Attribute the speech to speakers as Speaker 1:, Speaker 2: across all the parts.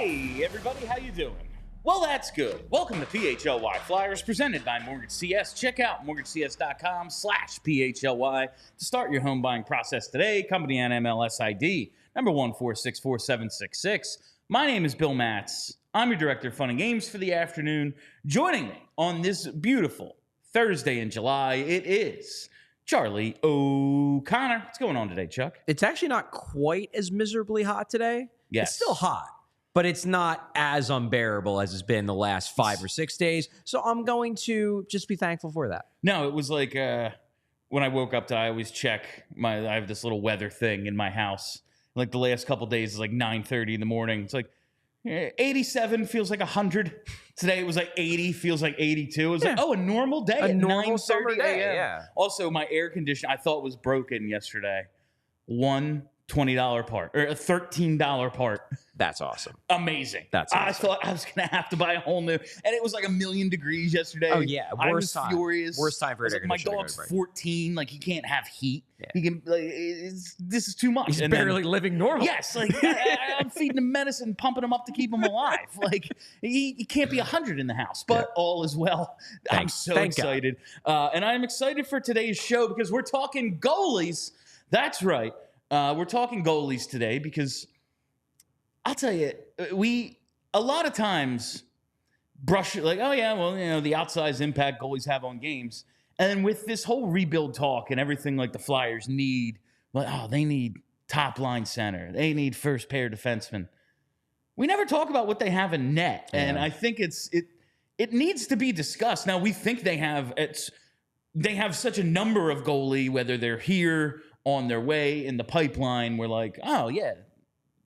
Speaker 1: Hey, everybody, how you doing? Well, that's good. Welcome to PHLY Flyers, presented by Mortgage CS. Check out mortgagecs.com/PHLY to start your home buying process today. Company NMLS ID, number 1464766. My name is Bill Matz. I'm your Director of Fun and Games for the afternoon. Joining me on this beautiful Thursday in July, it is Charlie O'Connor. What's going on today, Chuck?
Speaker 2: It's actually not quite as miserably hot today.
Speaker 1: Yes.
Speaker 2: It's still hot, but it's not as unbearable as it's been the last 5 or 6 days. So I'm going to just be thankful for that.
Speaker 1: No, it was like when I woke up, I always check I have this little weather thing in my house. Like the last couple days is like 9:30 in the morning. It's like 87 feels like 100. Today it was like 80, feels like 82. It was like, oh, a normal day at 9:30 a.m.
Speaker 2: Yeah.
Speaker 1: Also, my air conditioner I thought was broken yesterday. One $20 part or a $13 part.
Speaker 2: That's awesome.
Speaker 1: Amazing.
Speaker 2: That's awesome.
Speaker 1: I thought I was going to have to buy a whole new, and it was like 1,000,000 degrees yesterday.
Speaker 2: Oh, yeah.
Speaker 1: I was furious.
Speaker 2: Worst time for air
Speaker 1: like, my
Speaker 2: conditioner.
Speaker 1: dog's 14. Like, he can't have heat.
Speaker 2: Yeah.
Speaker 1: He can, like, this is too much.
Speaker 2: He's
Speaker 1: and
Speaker 2: barely living normal.
Speaker 1: Yes. Like, I'm feeding him medicine, pumping him up to keep him alive. Like, he can't be 100 in the house, but all is well. I'm so excited. And I'm excited for today's show because we're talking goalies. That's right. We're talking goalies today because I'll tell you, we a lot of times brush it like, oh yeah, well, you know, the outsized impact goalies have on games. And with this whole rebuild talk and everything like the Flyers need, like, oh, they need top line center. They need first pair defensemen. We never talk about what they have in net. Yeah. And I think it needs to be discussed. Now we think they have such a number of goalie, whether they're here on their way in the pipeline, we're like, oh yeah,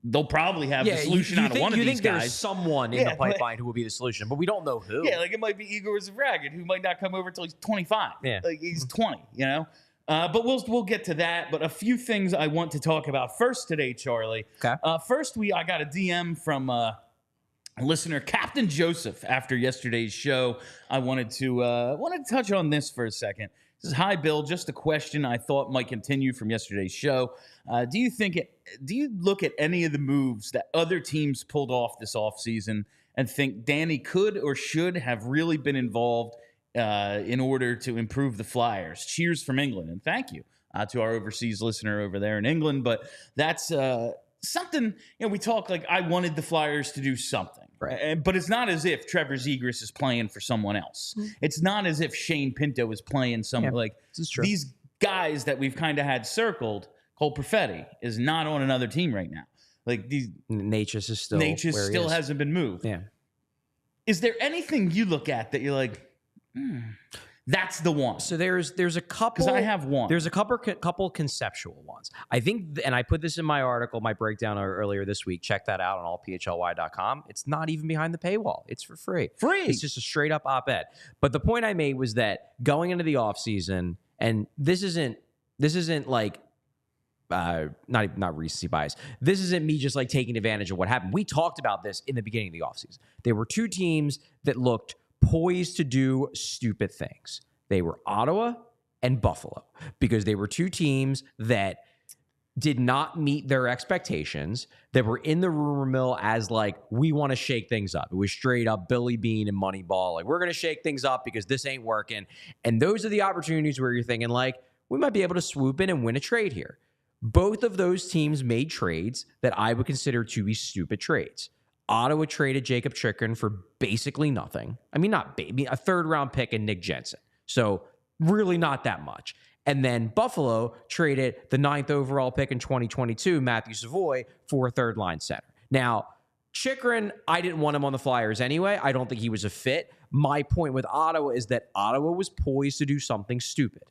Speaker 1: they'll probably have the solution out of one of these guys. You think
Speaker 2: there's someone in the pipeline who will be the solution, but we don't know who.
Speaker 1: Yeah, like it might be Igor Zavragin, who might not come over until he's 25.
Speaker 2: Yeah,
Speaker 1: like he's 20, you know. But we'll get to that. But a few things I want to talk about first today, Charlie.
Speaker 2: Okay.
Speaker 1: First, I got a DM from listener Captain Joseph after yesterday's show. I wanted to touch on this for a second. This is, hi, Bill. Just a question I thought might continue from yesterday's show. Do you look at any of the moves that other teams pulled off this offseason and think Danny could or should have really been involved in order to improve the Flyers? Cheers from England. And thank you to our overseas listener over there in England. But that's something, you know, we talk like I wanted the Flyers to do something. Right. But it's not as if Trevor Zegras is playing for someone else. Mm-hmm. It's not as if Shane Pinto is playing someone. Yeah, like these guys that we've kind of had circled. Cole Perfetti is not on another team right now. Like these
Speaker 2: Natchez still
Speaker 1: hasn't been moved.
Speaker 2: Yeah.
Speaker 1: Is there anything you look at that you're like, that's the one?
Speaker 2: So there's a couple.
Speaker 1: Because I have one.
Speaker 2: There's a couple conceptual ones. I think, and I put this in my article, my breakdown earlier this week. Check that out on allphly.com. It's not even behind the paywall. It's for free. It's just a straight up op-ed. But the point I made was that going into the offseason, and this isn't like not recency bias. This isn't me just like taking advantage of what happened. We talked about this in the beginning of the offseason. There were two teams that looked poised to do stupid things. They were Ottawa and Buffalo, because they were two teams that did not meet their expectations, that were in the rumor mill as like, we want to shake things up. It was straight up Billy Bean and Moneyball. Like, we're going to shake things up because this ain't working. And those are the opportunities where you're thinking like, we might be able to swoop in and win a trade here. Both of those teams made trades that I would consider to be stupid trades. Ottawa traded Jacob Chikrin for basically nothing. I mean, a third-round pick and Nick Jensen. So really not that much. And then Buffalo traded the 9th overall pick in 2022, Matthew Savoy, for a third-line center. Now, Chikrin, I didn't want him on the Flyers anyway. I don't think he was a fit. My point with Ottawa is that Ottawa was poised to do something stupid.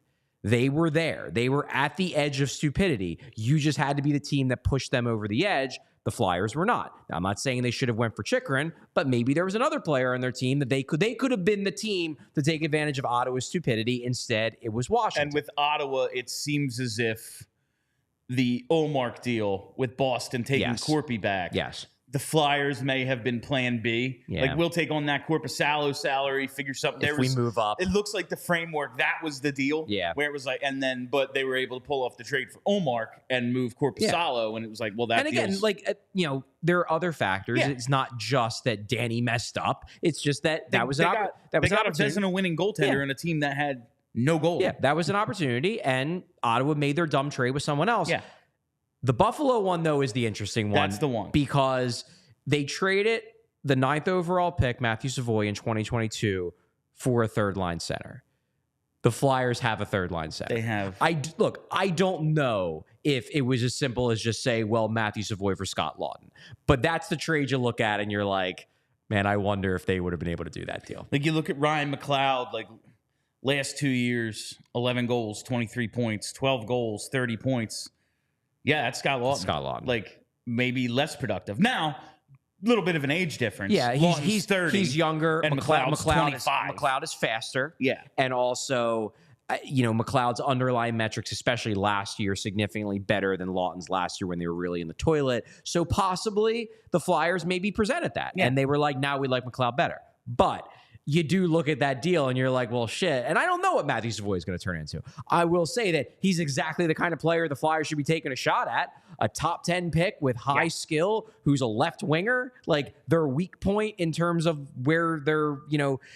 Speaker 2: They were there. They were at the edge of stupidity. You just had to be the team that pushed them over the edge. The Flyers were not. Now, I'm not saying they should have went for Chikrin, but maybe there was another player on their team that they could have been the team to take advantage of Ottawa's stupidity. Instead, it was Washington.
Speaker 1: And with Ottawa, it seems as if the Ullmark deal with Boston taking Corpy back.
Speaker 2: Yes.
Speaker 1: the Flyers may have been plan B.
Speaker 2: Yeah.
Speaker 1: Like, we'll take on that Korpisalo salary, figure something.
Speaker 2: If we move up.
Speaker 1: It looks like the framework, that was the deal.
Speaker 2: Yeah.
Speaker 1: Where it was like, but they were able to pull off the trade for Omar and move Korpisalo. And it was like, well, that
Speaker 2: And again, there are other factors.
Speaker 1: Yeah.
Speaker 2: It's not just that Danny messed up. It's just that
Speaker 1: they
Speaker 2: was an opportunity.
Speaker 1: a winning goaltender in a team that had no goal.
Speaker 2: Yeah, that was an opportunity, and Ottawa made their dumb trade with someone else.
Speaker 1: Yeah.
Speaker 2: The Buffalo one, though, is the interesting one.
Speaker 1: That's the one.
Speaker 2: Because they traded the 9th overall pick, Matthew Savoy, in 2022 for a third-line center. The Flyers have a third-line center.
Speaker 1: They have.
Speaker 2: I don't know if it was as simple as just say, well, Matthew Savoy for Scott Lawton. But that's the trade you look at, and you're like, man, I wonder if they would have been able to do that deal.
Speaker 1: Like, you look at Ryan McLeod, like, last 2 years, 11 goals, 23 points, 12 goals, 30 points. Yeah, that's Scott Lawton.
Speaker 2: Scott Lawton.
Speaker 1: Like, maybe less productive. Now, a little bit of an age difference.
Speaker 2: Yeah, he's 30. He's younger.
Speaker 1: And McLeod's 25.
Speaker 2: McLeod is faster.
Speaker 1: Yeah.
Speaker 2: And also, McLeod's underlying metrics, especially last year, significantly better than Lawton's last year when they were really in the toilet. So possibly the Flyers maybe presented that. Yeah. And they were like, now we like McLeod better. But you do look at that deal and you're like, well, shit. And I don't know what Matthew Savoy is going to turn into. I will say that he's exactly the kind of player the Flyers should be taking a shot at. A top 10 pick with high skill, who's a left winger. Like, their weak point in terms of where they're,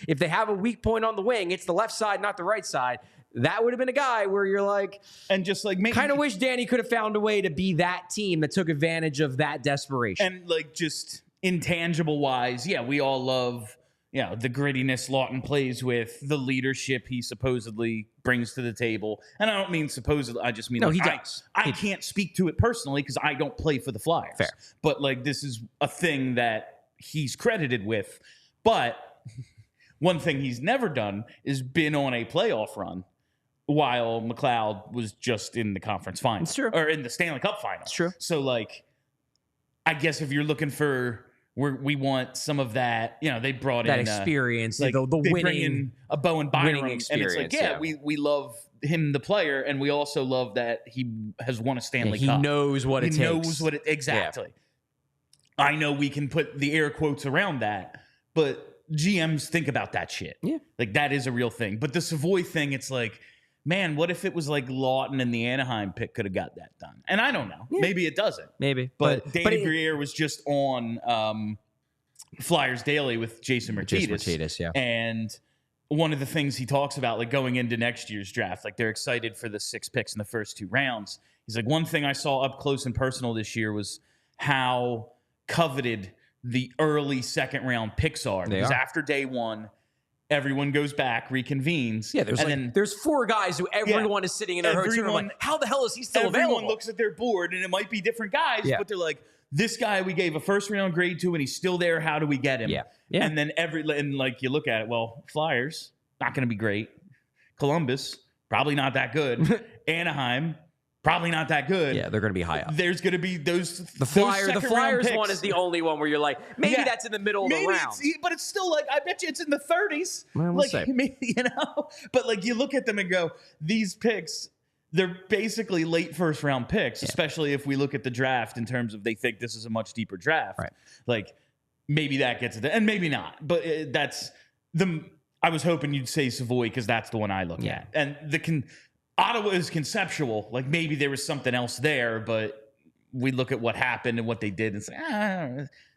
Speaker 2: if they have a weak point on the wing, it's the left side, not the right side. That would have been a guy where you're like,
Speaker 1: and just like,
Speaker 2: kind of wish Danny could have found a way to be that team that took advantage of that desperation.
Speaker 1: And like, just intangible wise, yeah, we all love, the grittiness Lawton plays with, the leadership he supposedly brings to the table. And I don't mean supposedly, I just mean,
Speaker 2: no, he does.
Speaker 1: I can't speak to it personally because I don't play for the Flyers.
Speaker 2: Fair.
Speaker 1: But like, this is a thing that he's credited with. But one thing he's never done is been on a playoff run while McLeod was just in the conference final.
Speaker 2: It's true.
Speaker 1: Or in the Stanley Cup final.
Speaker 2: It's true.
Speaker 1: So like, I guess if you're looking for, we want some of that, they brought
Speaker 2: that
Speaker 1: in
Speaker 2: experience,
Speaker 1: like
Speaker 2: the
Speaker 1: they
Speaker 2: winning,
Speaker 1: bring in a Bowen Byram, and it's like, we love him, the player, and we also love that he has won a Stanley Cup.
Speaker 2: He knows what it takes.
Speaker 1: He knows what it exactly. Yeah. I know we can put the air quotes around that, but GMs think about that shit.
Speaker 2: Yeah,
Speaker 1: like that is a real thing. But the Savoy thing, it's like, man, what if it was like Lawton and the Anaheim pick could have got that done? And I don't know. Yeah. Maybe it doesn't.
Speaker 2: Maybe.
Speaker 1: But Danny Briere was just on Flyers Daily with Jason Martinez.
Speaker 2: Yeah.
Speaker 1: And one of the things he talks about, like going into next year's draft, like they're excited for the 6 picks in the first 2 rounds. He's like, one thing I saw up close and personal this year was how coveted the early second round picks are. Because after day 1, everyone goes back, reconvenes.
Speaker 2: Yeah, there's 4 guys who everyone is sitting in their hotel room like, how the hell is he still available?
Speaker 1: Everyone looks at their board, and it might be different guys, but they're like, this guy we gave a first-round grade to, and he's still there. How do we get him?
Speaker 2: Yeah.
Speaker 1: And then you look at it, well, Flyers, not going to be great. Columbus, probably not that good. Anaheim, probably not that good.
Speaker 2: Yeah, they're going to be high up.
Speaker 1: There's going to be those.
Speaker 2: The Flyers one is the only one where you're like, maybe that's in the middle of the round.
Speaker 1: But it's still like, I bet you it's in the 30s.
Speaker 2: Well, we'll say.
Speaker 1: Maybe, But like, you look at them and go, these picks, they're basically late first round picks, especially if we look at the draft in terms of they think this is a much deeper draft.
Speaker 2: Right.
Speaker 1: Like, maybe that gets it, and maybe not. But that's the. I was hoping you'd say Savoy because that's the one I look at, and Ottawa is conceptual. Like, maybe there was something else there, but we look at what happened and what they did and say,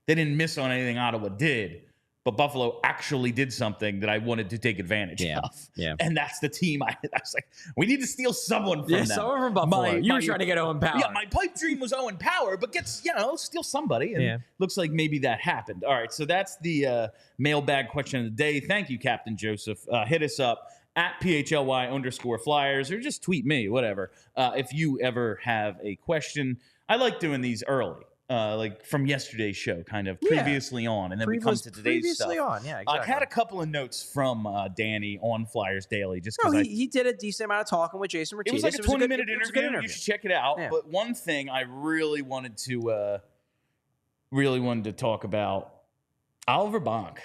Speaker 1: they didn't miss on anything Ottawa did. But Buffalo actually did something that I wanted to take advantage of. Yeah. And that's the team. I was like, we need to steal someone from them.
Speaker 2: Someone from Buffalo. You were trying to get Owen Power.
Speaker 1: Yeah, my pipe dream was Owen Power, but steal somebody. And looks like maybe that happened. All right, so that's the mailbag question of the day. Thank you, Captain Joseph. Hit us up at PHLY_Flyers, or just tweet me, whatever. If you ever have a question. I like doing these early. Like from yesterday's show, kind of previously on, and then we come to today's stuff.
Speaker 2: Exactly.
Speaker 1: I had a couple of notes from Danny on Flyers Daily, just because
Speaker 2: he did a decent amount of talking with Jason Martinez.
Speaker 1: It was like a 20-minute interview. You should check it out. Yeah. But one thing I really wanted to talk about, Oliver Bonk.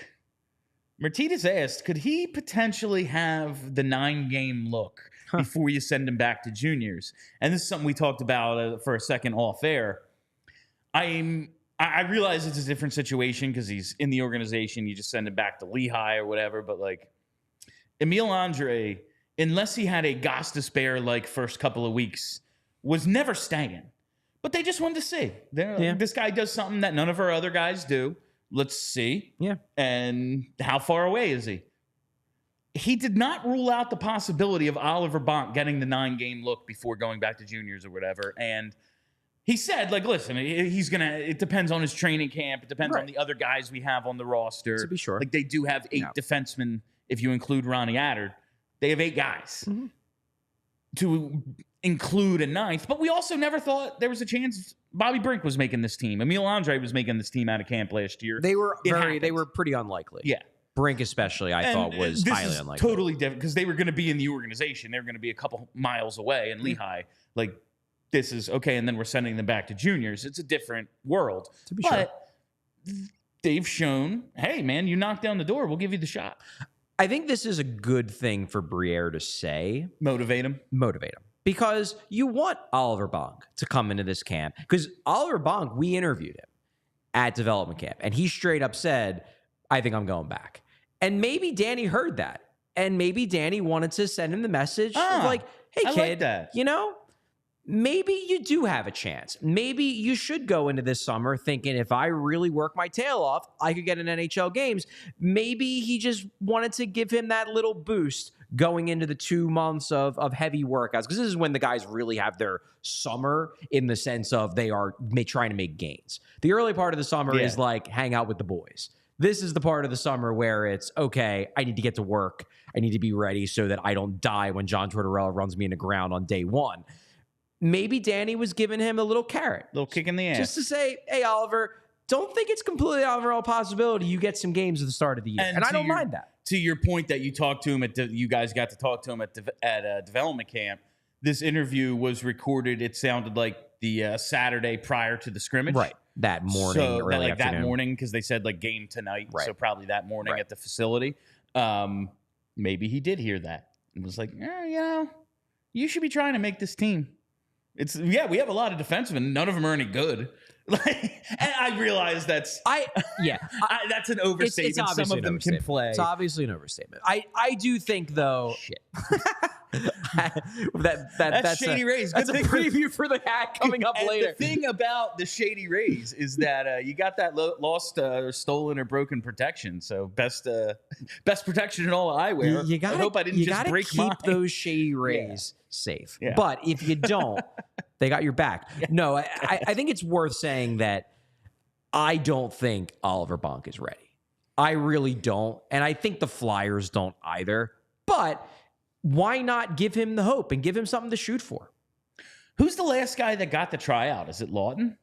Speaker 1: Martinez asked, could he potentially have the 9-game look before you send him back to juniors? And this is something we talked about for a second off air. I'm I realize it's a different situation because he's in the organization. You just send him back to Lehigh or whatever. But like Emil Andre, unless he had a Gostisbehere-like first couple of weeks, was never staying. But they just wanted to see. This guy does something that none of our other guys do. Let's see.
Speaker 2: Yeah.
Speaker 1: And how far away is he? He did not rule out the possibility of Oliver Bonk getting the 9-game look before going back to juniors or whatever. And he said, like, listen, it depends on his training camp. It depends on the other guys we have on the roster.
Speaker 2: To be sure.
Speaker 1: Like, they do have 8 defensemen, if you include Ronnie Adder. They have 8 guys to include a 9th. But we also never thought there was a chance Bobby Brink was making this team. Emil Andre was making this team out of camp last year.
Speaker 2: They were pretty unlikely.
Speaker 1: Yeah.
Speaker 2: Brink especially, I thought, was highly unlikely.
Speaker 1: Totally different because they were going to be in the organization. They were going to be a couple miles away in Lehigh. Like, this is okay, and then we're sending them back to juniors. It's a different world.
Speaker 2: To be sure.
Speaker 1: They've shown, hey, man, you knock down the door, we'll give you the shot.
Speaker 2: I think this is a good thing for Briere to say.
Speaker 1: Motivate him.
Speaker 2: Because you want Oliver Bonk to come into this camp. Because Oliver Bonk, we interviewed him at development camp, and he straight up said, I think I'm going back. And maybe Danny heard that. And maybe Danny wanted to send him the message of like, hey, kid, maybe you do have a chance. Maybe you should go into this summer thinking if I really work my tail off, I could get an NHL games. Maybe he just wanted to give him that little boost going into the 2 months of heavy workouts. Because this is when the guys really have their summer in the sense of they are trying to make gains. The early part of the summer is like hang out with the boys. This is the part of the summer where it's, okay, I need to get to work. I need to be ready so that I don't die when John Tortorella runs me in the ground on day 1. Maybe Danny was giving him a little carrot.
Speaker 1: Little kick in the ass.
Speaker 2: Just to say, hey, Oliver, don't think it's completely out of all possibility you get some games at the start of the year. And I don't mind that.
Speaker 1: To your point that you talked to him you guys got to talk to him at development camp, this interview was recorded, it sounded like the Saturday prior to the scrimmage.
Speaker 2: Right. That morning, early afternoon.
Speaker 1: That morning, because they said like game tonight. Right. So probably that morning at the facility. Maybe he did hear that and was like, you should be trying to make this team. We have a lot of defensemen. None of them are any good. And I realize that's an overstatement. Some of them can play.
Speaker 2: It's obviously an overstatement. I do think though. Shit. that's
Speaker 1: Shady Rays.
Speaker 2: That's a preview for the hat coming up later.
Speaker 1: The thing about the Shady Rays is that you got that lost or stolen or broken protection. So best protection in all eyewear. I hope I didn't just break mine.
Speaker 2: Keep those Shady Rays safe. Yeah. But if you don't, they got your back. No, I think it's worth saying that I don't think Oliver Bonk is ready. I really don't. And I think the Flyers don't either. But why not give him the hope and give him something to shoot for?
Speaker 1: Who's the last guy that got the tryout? Is it Lawton?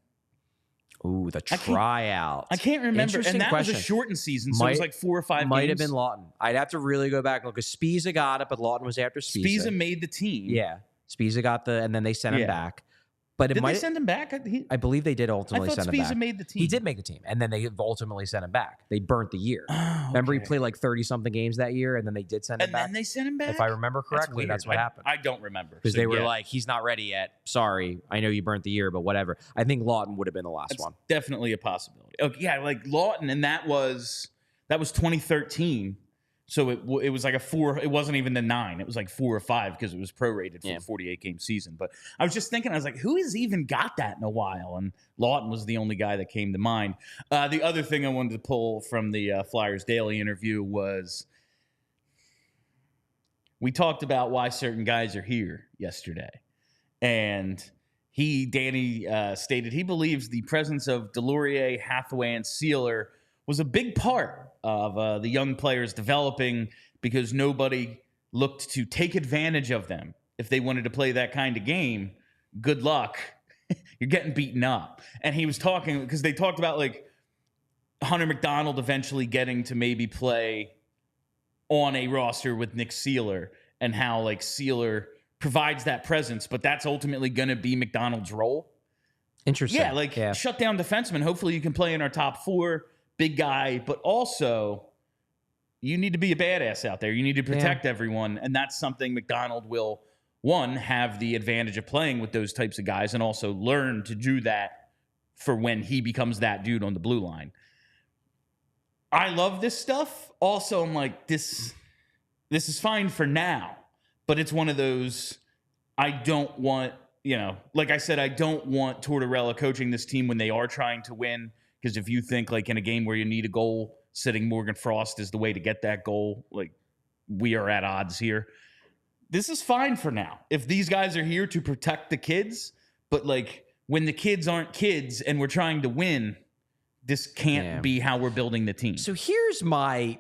Speaker 2: Ooh, the tryout.
Speaker 1: I can't remember. And that was a shortened season, so it was like 4 or 5 games.
Speaker 2: Might have been Lawton. I'd have to really go back and look, because Spiza got it, but Lawton was after Spiza.
Speaker 1: Spiza made the team.
Speaker 2: Yeah. Spiza got and then they sent him back. But
Speaker 1: did they send him back?
Speaker 2: I believe they did ultimately send him back.
Speaker 1: I thought Spiza made the team.
Speaker 2: He did make the team, and then they ultimately sent him back. They burnt the year. Oh, okay. Remember, he played like 30-something games that year, and then they did send him back?
Speaker 1: And then they sent him back?
Speaker 2: If I remember correctly, that's what happened.
Speaker 1: I don't remember.
Speaker 2: Because they were like, he's not ready yet. Sorry, I know you burnt the year, but whatever. I think Lawton would have been the last one.
Speaker 1: Definitely a possibility. Okay, yeah, like Lawton, and that was 2013. So it was like a 4. It wasn't even the 9. It was like 4 or 5 because it was prorated for the 48-game season. But I was just thinking, I was like, who has even got that in a while? And Lawton was the only guy that came to mind. The other thing I wanted to pull from the Flyers Daily interview was we talked about why certain guys are here yesterday. And Danny stated he believes the presence of Delorier, Hathaway, and Sealer was a big part of the young players developing because nobody looked to take advantage of them. If they wanted to play that kind of game, good luck. You're getting beaten up. And he was talking, because they talked about like Hunter McDonald eventually getting to maybe play on a roster with Nick Sealer, and how like Sealer provides that presence, but that's ultimately going to be McDonald's role.
Speaker 2: Interesting.
Speaker 1: Yeah, shut down defensemen. Hopefully you can play in our top 4. Big guy, but also you need to be a badass out there. You need to protect everyone, and that's something McDonald will, one, have the advantage of playing with those types of guys, and also learn to do that for when he becomes that dude on the blue line. I love this stuff. Also, I'm like, this is fine for now, but it's one of those, I don't want, like I said, I don't want Tortorella coaching this team when they are trying to win, because if you think like in a game where you need a goal, sitting Morgan Frost is the way to get that goal, like we are at odds here. This is fine for now. If these guys are here to protect the kids, but like when the kids aren't kids and we're trying to win, this can't be how we're building the team.
Speaker 2: So here's my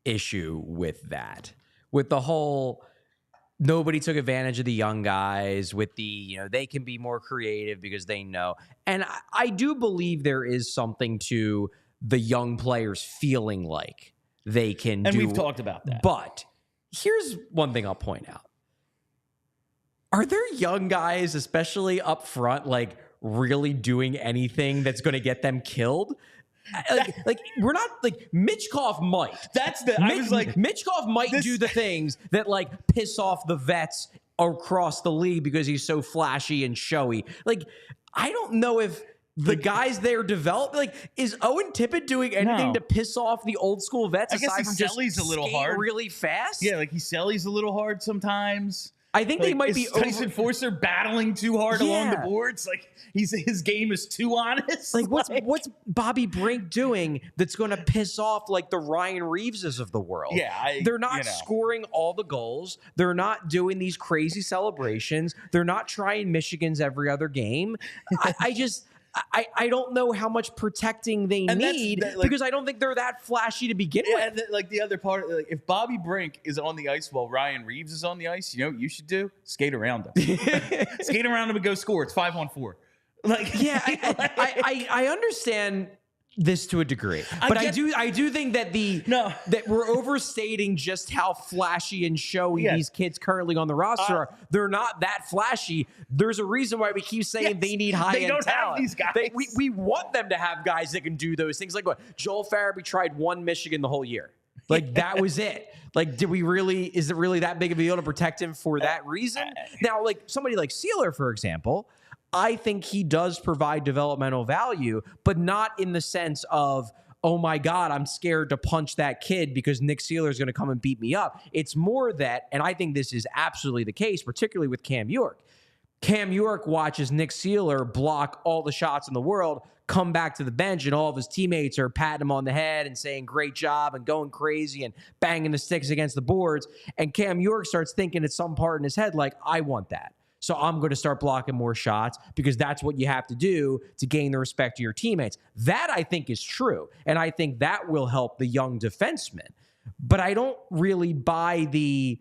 Speaker 2: issue with that, with the whole nobody took advantage of the young guys, with the, they can be more creative because they know. And I do believe there is something to the young players feeling like they can do.
Speaker 1: And we've talked about that.
Speaker 2: But here's one thing I'll point out. Are there young guys, especially up front, like really doing anything that's going to get them killed? Like we're not like Mitchkov might. Mitchkov might do the things that like piss off the vets across the league because he's so flashy and showy. Like I don't know if the guys they're developing, like, is Owen Tippett doing anything to piss off the old school vets?
Speaker 1: I guess
Speaker 2: aside from just
Speaker 1: a little hard,
Speaker 2: really fast.
Speaker 1: Yeah, like he sellies a little hard sometimes.
Speaker 2: I think they might be
Speaker 1: Tyson Forster battling too hard along the boards. Like his game is too honest.
Speaker 2: Like what's Bobby Brink doing that's going to piss off like the Ryan Reeveses of the world?
Speaker 1: Yeah,
Speaker 2: they're not scoring all the goals. They're not doing these crazy celebrations. They're not trying Michigan's every other game. I don't know how much protecting they need because I don't think they're that flashy to begin with.
Speaker 1: And like the other part, like if Bobby Brink is on the ice while Ryan Reeves is on the ice, you know what you should do? Skate around him. Skate around him and go score. It's 5-on-4. Like,
Speaker 2: yeah, I understand this to a degree, but I do think that that we're overstating just how flashy and showy these kids currently on the roster are. They're not that flashy. There's a reason why we keep saying they need high-end talent.
Speaker 1: Have these guys.
Speaker 2: We want them to have guys that can do those things. Like what Joel Farabee tried one Michigan the whole year. Like that was it. Like, is it really that big of a deal to protect him for that reason? Now, like somebody like Sealer, for example, I think he does provide developmental value, but not in the sense of, oh my God, I'm scared to punch that kid because Nick Sealer is going to come and beat me up. It's more that, and I think this is absolutely the case, particularly with Cam York. Cam York watches Nick Sealer block all the shots in the world, come back to the bench, and all of his teammates are patting him on the head and saying, great job, and going crazy and banging the sticks against the boards. And Cam York starts thinking at some part in his head, like, I want that. So I'm going to start blocking more shots because that's what you have to do to gain the respect of your teammates. That, I think, is true. And I think that will help the young defensemen. But I don't really buy the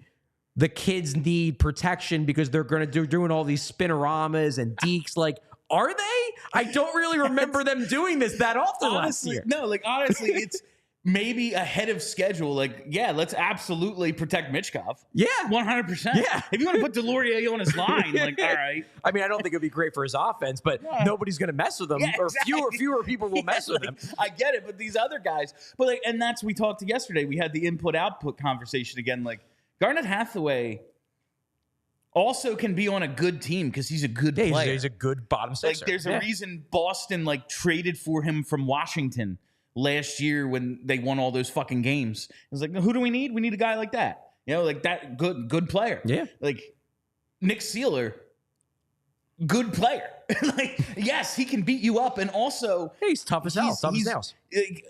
Speaker 2: kids need protection because they're going to doing all these spinoramas and dekes. Like, are they? I don't really remember them doing this that often last year.
Speaker 1: No, like, honestly, it's maybe ahead of schedule. Like, yeah, let's absolutely protect Mitchkov.
Speaker 2: Yeah.
Speaker 1: 100%. Yeah. If you want to put Delorier on his line, like, all right.
Speaker 2: I mean, I don't think it'd be great for his offense, but nobody's going to mess with him. Yeah, or fewer people will mess with him.
Speaker 1: I get it, but these other guys. But like, and that's, we talked yesterday. We had the input-output conversation again. Like, Garnet Hathaway also can be on a good team because he's a good player.
Speaker 2: He's a good bottom sixer.
Speaker 1: Like, there's a reason Boston like traded for him from Washington last year when they won all those fucking games. It was like, who do we need? We need a guy like that. You know, like that good player.
Speaker 2: Yeah.
Speaker 1: Like Nick Sealer, good player. Like, yes, he can beat you up, and also
Speaker 2: he's tough as hell. Tough as nails.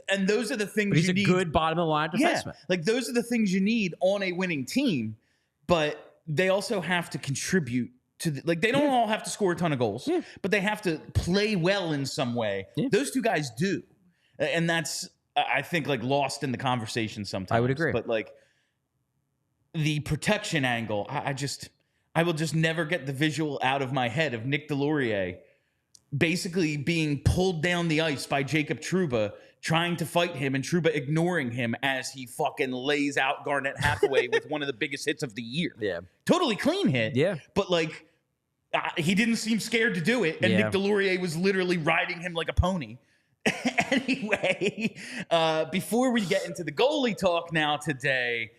Speaker 1: And those are the things
Speaker 2: you need.
Speaker 1: He's
Speaker 2: a good bottom of the line defenseman.
Speaker 1: Yeah, like those are the things you need on a winning team, but they also have to contribute to the, like, they don't all have to score a ton of goals, but they have to play well in some way. Yeah. Those two guys do. And that's, I think, like, lost in the conversation sometimes.
Speaker 2: I would agree.
Speaker 1: But like the protection angle, I will just never get the visual out of my head of Nick Delorier basically being pulled down the ice by Jacob Trouba, trying to fight him, and Trouba ignoring him as he fucking lays out Garnet Hathaway with one of the biggest hits of the year.
Speaker 2: Yeah.
Speaker 1: Totally clean hit.
Speaker 2: Yeah.
Speaker 1: But like, he didn't seem scared to do it. And Nick Delorier was literally riding him like a pony. Anyway, before we get into the goalie talk now today,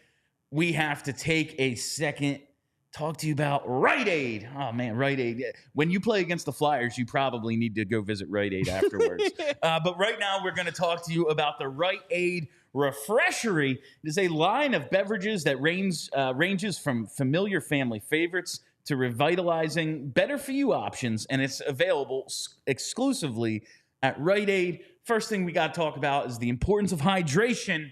Speaker 1: we have to take a second talk to you about Rite Aid. Oh, man, Rite Aid. When you play against the Flyers, you probably need to go visit Rite Aid afterwards. But right now, we're going to talk to you about the Rite Aid Refreshery. It is a line of beverages that ranges from familiar family favorites to revitalizing, better-for-you options, and it's available exclusively at Rite Aid. First thing we got to talk about is the importance of hydration.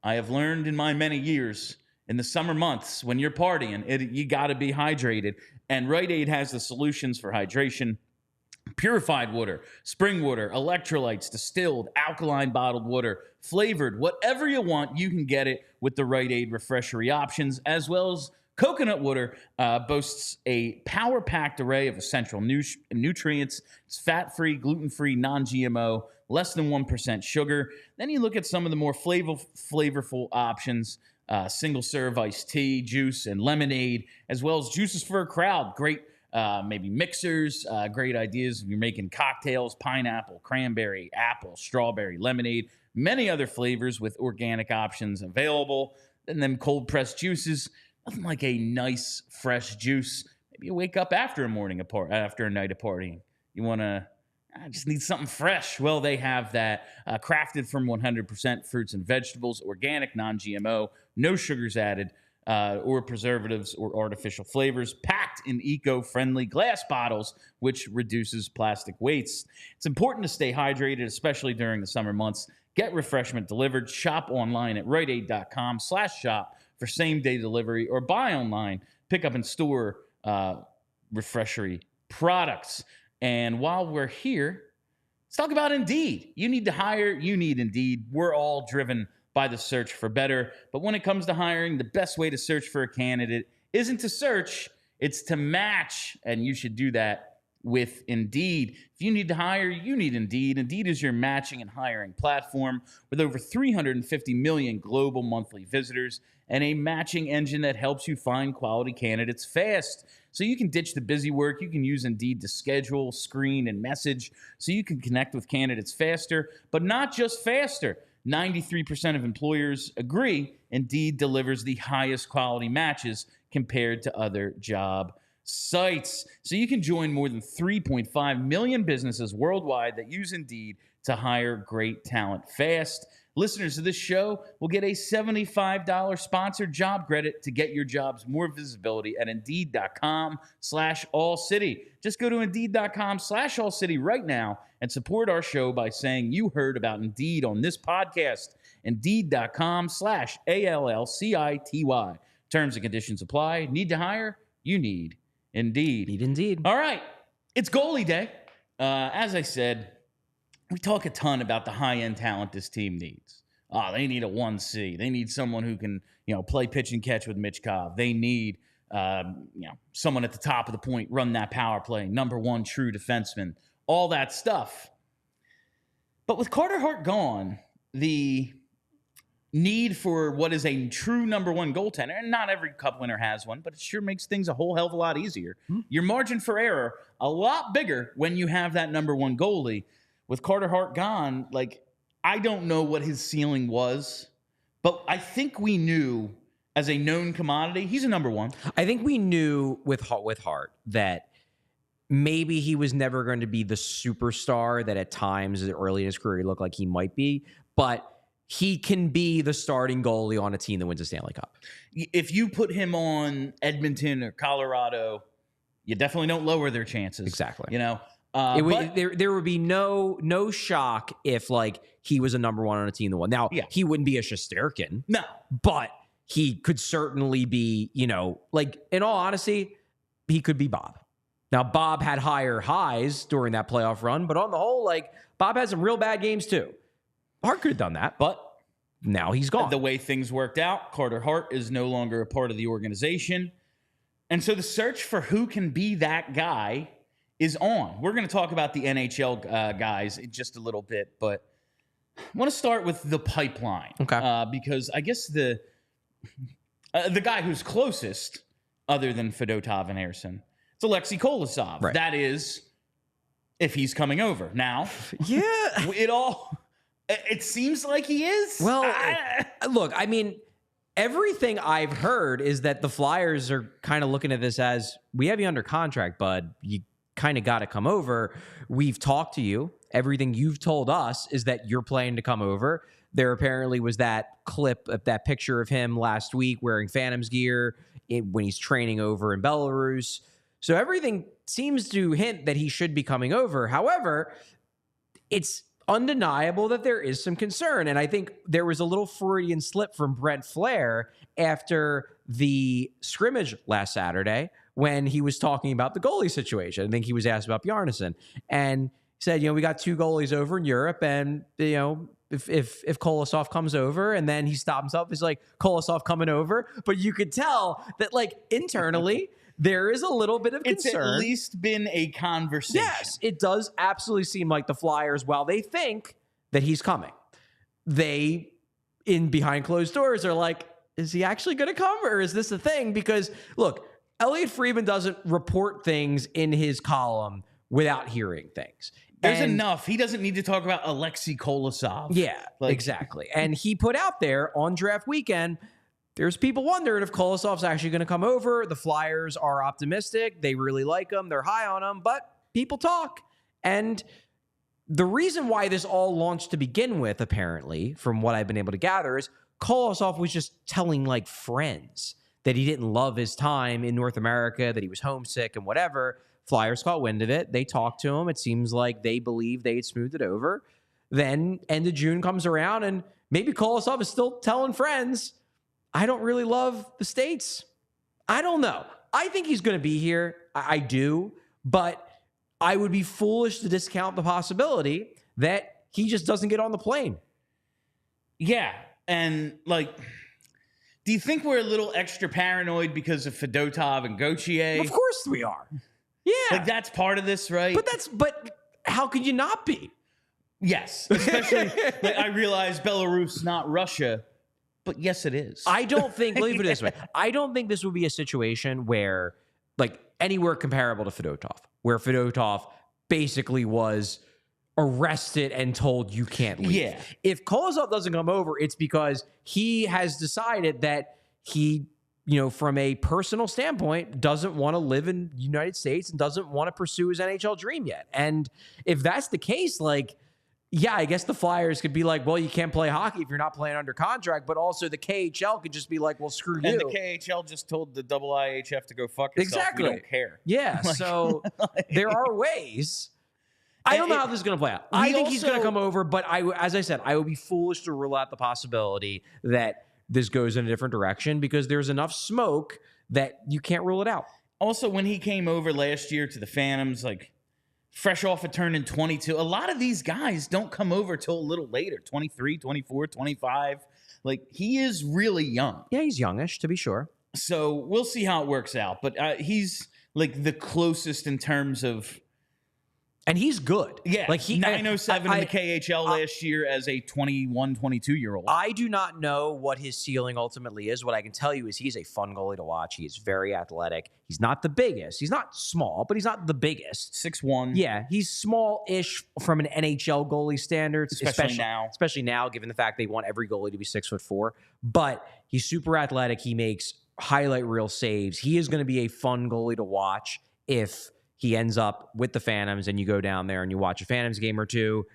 Speaker 1: I have learned in my many years in the summer months when you're partying, you got to be hydrated. And Rite Aid has the solutions for hydration. Purified water, spring water, electrolytes, distilled, alkaline bottled water, flavored, whatever you want, you can get it with the Rite Aid Refreshery options, as well as coconut water boasts a power-packed array of essential nutrients. It's fat-free, gluten-free, non-GMO, less than 1% sugar. Then you look at some of the more flavorful options. Single-serve iced tea, juice, and lemonade, as well as juices for a crowd. Great maybe mixers, great ideas if you're making cocktails, pineapple, cranberry, apple, strawberry, lemonade, many other flavors with organic options available. And then cold-pressed juices, nothing like a nice, fresh juice. Maybe you wake up after a night of partying. You want to... I just need something fresh. Well, they have that crafted from 100% fruits and vegetables, organic, non-GMO, no sugars added, or preservatives or artificial flavors, packed in eco-friendly glass bottles, which reduces plastic waste. It's important to stay hydrated, especially during the summer months. Get refreshment delivered. Shop online at riteaid.com/shop for same-day delivery, or buy online, pick up in store Refreshery products. And while we're here, let's talk about Indeed. You need to hire, you need Indeed. We're all driven by the search for better. But when it comes to hiring, the best way to search for a candidate isn't to search, it's to match. And you should do that with Indeed. If you need to hire, you need Indeed. Indeed is your matching and hiring platform with over 350 million global monthly visitors and a matching engine that helps you find quality candidates fast. So you can ditch the busy work. You can use Indeed to schedule, screen, and message so you can connect with candidates faster, but not just faster. 93% of employers agree Indeed delivers the highest quality matches compared to other job sites. So you can join more than 3.5 million businesses worldwide that use Indeed to hire great talent fast. Listeners of this show will get a $75 sponsored job credit to get your jobs more visibility at Indeed.com/AllCity. Just go to Indeed.com/AllCity right now and support our show by saying you heard about Indeed on this podcast. Indeed.com/ALLCITY. Terms and conditions apply. Need to hire? You need Indeed.
Speaker 2: Need Indeed.
Speaker 1: All right. It's goalie day. As I said, we talk a ton about the high-end talent this team needs. They need a 1C. They need someone who can, play pitch and catch with Mitch Cobb. They need, someone at the top of the point, run that power play, number one true defenseman, all that stuff. But with Carter Hart gone, the need for what is a true number one goaltender, and not every cup winner has one, but it sure makes things a whole hell of a lot easier. Your margin for error, a lot bigger when you have that number one goalie. With Carter Hart gone, I don't know what his ceiling was, but I think we knew as a known commodity, he's a number one.
Speaker 2: I think we knew with Hart that maybe he was never going to be the superstar that at times early in his career he looked like he might be, but he can be the starting goalie on a team that wins a Stanley Cup.
Speaker 1: If you put him on Edmonton or Colorado, you definitely don't lower their chances.
Speaker 2: Exactly.
Speaker 1: There
Speaker 2: would be no shock if he was a number one on a team that won. Now, he wouldn't be a Shesterkin.
Speaker 1: No.
Speaker 2: But he could certainly be, in all honesty, he could be Bob. Now, Bob had higher highs during that playoff run, but on the whole, Bob had some real bad games too. Hart could have done that, but now he's gone.
Speaker 1: The way things worked out, Carter Hart is no longer a part of the organization. And so the search for who can be that guy is on. We're going to talk about the NHL guys in just a little bit, but I want to start with the pipeline.
Speaker 2: Okay.
Speaker 1: Because I guess the guy who's closest, other than Fedotov and Ersson, it's Alexei Kolosov.
Speaker 2: Right.
Speaker 1: That is, if he's coming over. Now, it seems like he is.
Speaker 2: Well, look, everything I've heard is that the Flyers are kind of looking at this as, we have you under contract, bud. You kind of got to come over. We've talked to you. Everything you've told us is that you're planning to come over. There apparently was that clip of that picture of him last week wearing Phantoms gear when he's training over in Belarus. So everything seems to hint that he should be coming over. However, it's undeniable that there is some concern. And I think there was a little Freudian slip from Brent Flair after the scrimmage last Saturday when he was talking about the goalie situation. I think he was asked about Bjarnason and said, we got 2 goalies over in Europe, and, if Kolosov comes over, and then he stopped himself, he's like, Kolosov coming over. But you could tell that, like, internally, there is a little bit of concern.
Speaker 1: It's at least been a conversation.
Speaker 2: Yes, it does absolutely seem like the Flyers, while they think that he's coming, they, in behind closed doors, are like, is he actually going to come, or is this a thing? Because, look, Elliot Friedman doesn't report things in his column without hearing things.
Speaker 1: There's enough. He doesn't need to talk about Alexei Kolosov.
Speaker 2: Yeah, exactly. And he put out there on draft weekend, there's people wondering if Kolosov's actually going to come over. The Flyers are optimistic. They really like him. They're high on him, but people talk. And the reason why this all launched to begin with, apparently, from what I've been able to gather, is Kolosov was just telling, like, friends that he didn't love his time in North America, that he was homesick and whatever. Flyers caught wind of it. They talked to him. It seems like they believe they had smoothed it over. Then end of June comes around, and maybe Kolosov is still telling friends, I don't really love the States. I don't know. I think he's going to be here. I do. But I would be foolish to discount the possibility that he just doesn't get on the plane.
Speaker 1: Yeah. And, like, do you think we're a little extra paranoid because of Fedotov and Gauthier?
Speaker 2: Of course we are. Yeah.
Speaker 1: Like, that's part of this, right?
Speaker 2: But how could you not be?
Speaker 1: Yes. Especially, like, I realize Belarus, not Russia, but yes, it is.
Speaker 2: I don't think, leave it this way, I don't think this would be a situation where, like, anywhere comparable to Fedotov, where Fedotov basically was arrested and told you can't leave.
Speaker 1: Yeah.
Speaker 2: If Kolosov doesn't come over, it's because he has decided that he, from a personal standpoint, doesn't want to live in the United States and doesn't want to pursue his NHL dream yet. And if that's the case, like, yeah, I guess the Flyers could be like, well, you can't play hockey if you're not playing under contract, but also the KHL could just be like, well, screw you.
Speaker 1: And the KHL just told the IIHF to go fuck itself.
Speaker 2: Exactly.
Speaker 1: We don't care.
Speaker 2: Yeah, so there are ways. I don't know how this is going to play out. I think he's going to come over, but as I said, I would be foolish to rule out the possibility that this goes in a different direction because there's enough smoke that you can't rule it out.
Speaker 1: Also, when he came over last year to the Phantoms, like, fresh off of turning 22, a lot of these guys don't come over till a little later, 23, 24, 25. Like, he is really young.
Speaker 2: Yeah, he's youngish, to be sure.
Speaker 1: So we'll see how it works out. But he's, like, the closest in terms of...
Speaker 2: And he's good.
Speaker 1: Yeah,
Speaker 2: like he
Speaker 1: 907 in the KHL last year as a 21, 22-year-old.
Speaker 2: I do not know what his ceiling ultimately is. What I can tell you is he's a fun goalie to watch. He is very athletic. He's not the biggest. He's not small, but he's not the biggest.
Speaker 1: 6'1".
Speaker 2: Yeah, he's small-ish from an NHL goalie standards, especially now, given the fact they want every goalie to be 6'4". But he's super athletic. He makes highlight reel saves. He is going to be a fun goalie to watch if he ends up with the Phantoms and you go down there and you watch a Phantoms game or two.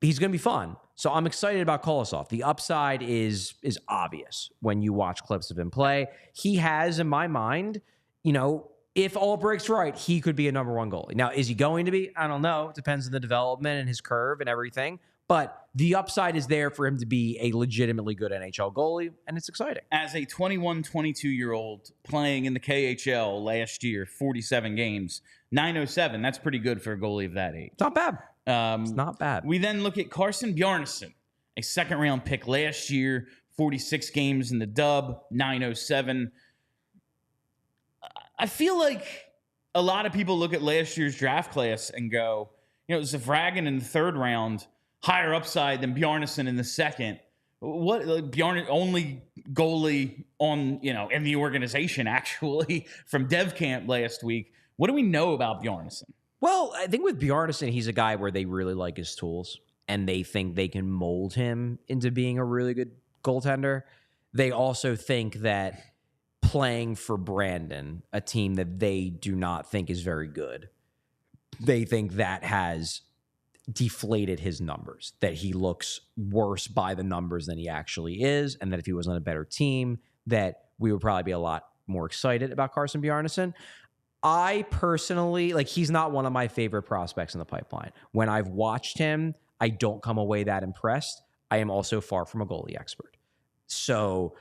Speaker 2: He's going to be fun. So I'm excited about Kolosov. The upside is obvious when you watch clips of him play. He has, in my mind, if all breaks right, he could be a number one goalie. Now, is he going to be? I don't know. It depends on the development and his curve and everything. But the upside is there for him to be a legitimately good NHL goalie, and it's exciting.
Speaker 1: As a 21, 22-year-old playing in the KHL last year, 47 games, 907, that's pretty good for a goalie of that age.
Speaker 2: It's not bad. It's not bad.
Speaker 1: We then look at Carson Bjarnason, a second-round pick last year, 46 games in the dub, 907. I feel like a lot of people look at last year's draft class and go, Zavragin in the third round, higher upside than Bjarnason in the second. What only goalie on, in the organization, actually, from Dev Camp last week. What do we know about Bjarnason?
Speaker 2: Well, I think with Bjarnason, he's a guy where they really like his tools and they think they can mold him into being a really good goaltender. they also think that playing for Brandon, a team that they do not think is very good, they think that has deflated his numbers, that he looks worse by the numbers than he actually is, and that if he was on a better team, that we would probably be a lot more excited about Carson Bjarnason. I personally, like, he's not one of my favorite prospects in the pipeline. When I've watched him, I don't come away that impressed. I am also far from a goalie expert. So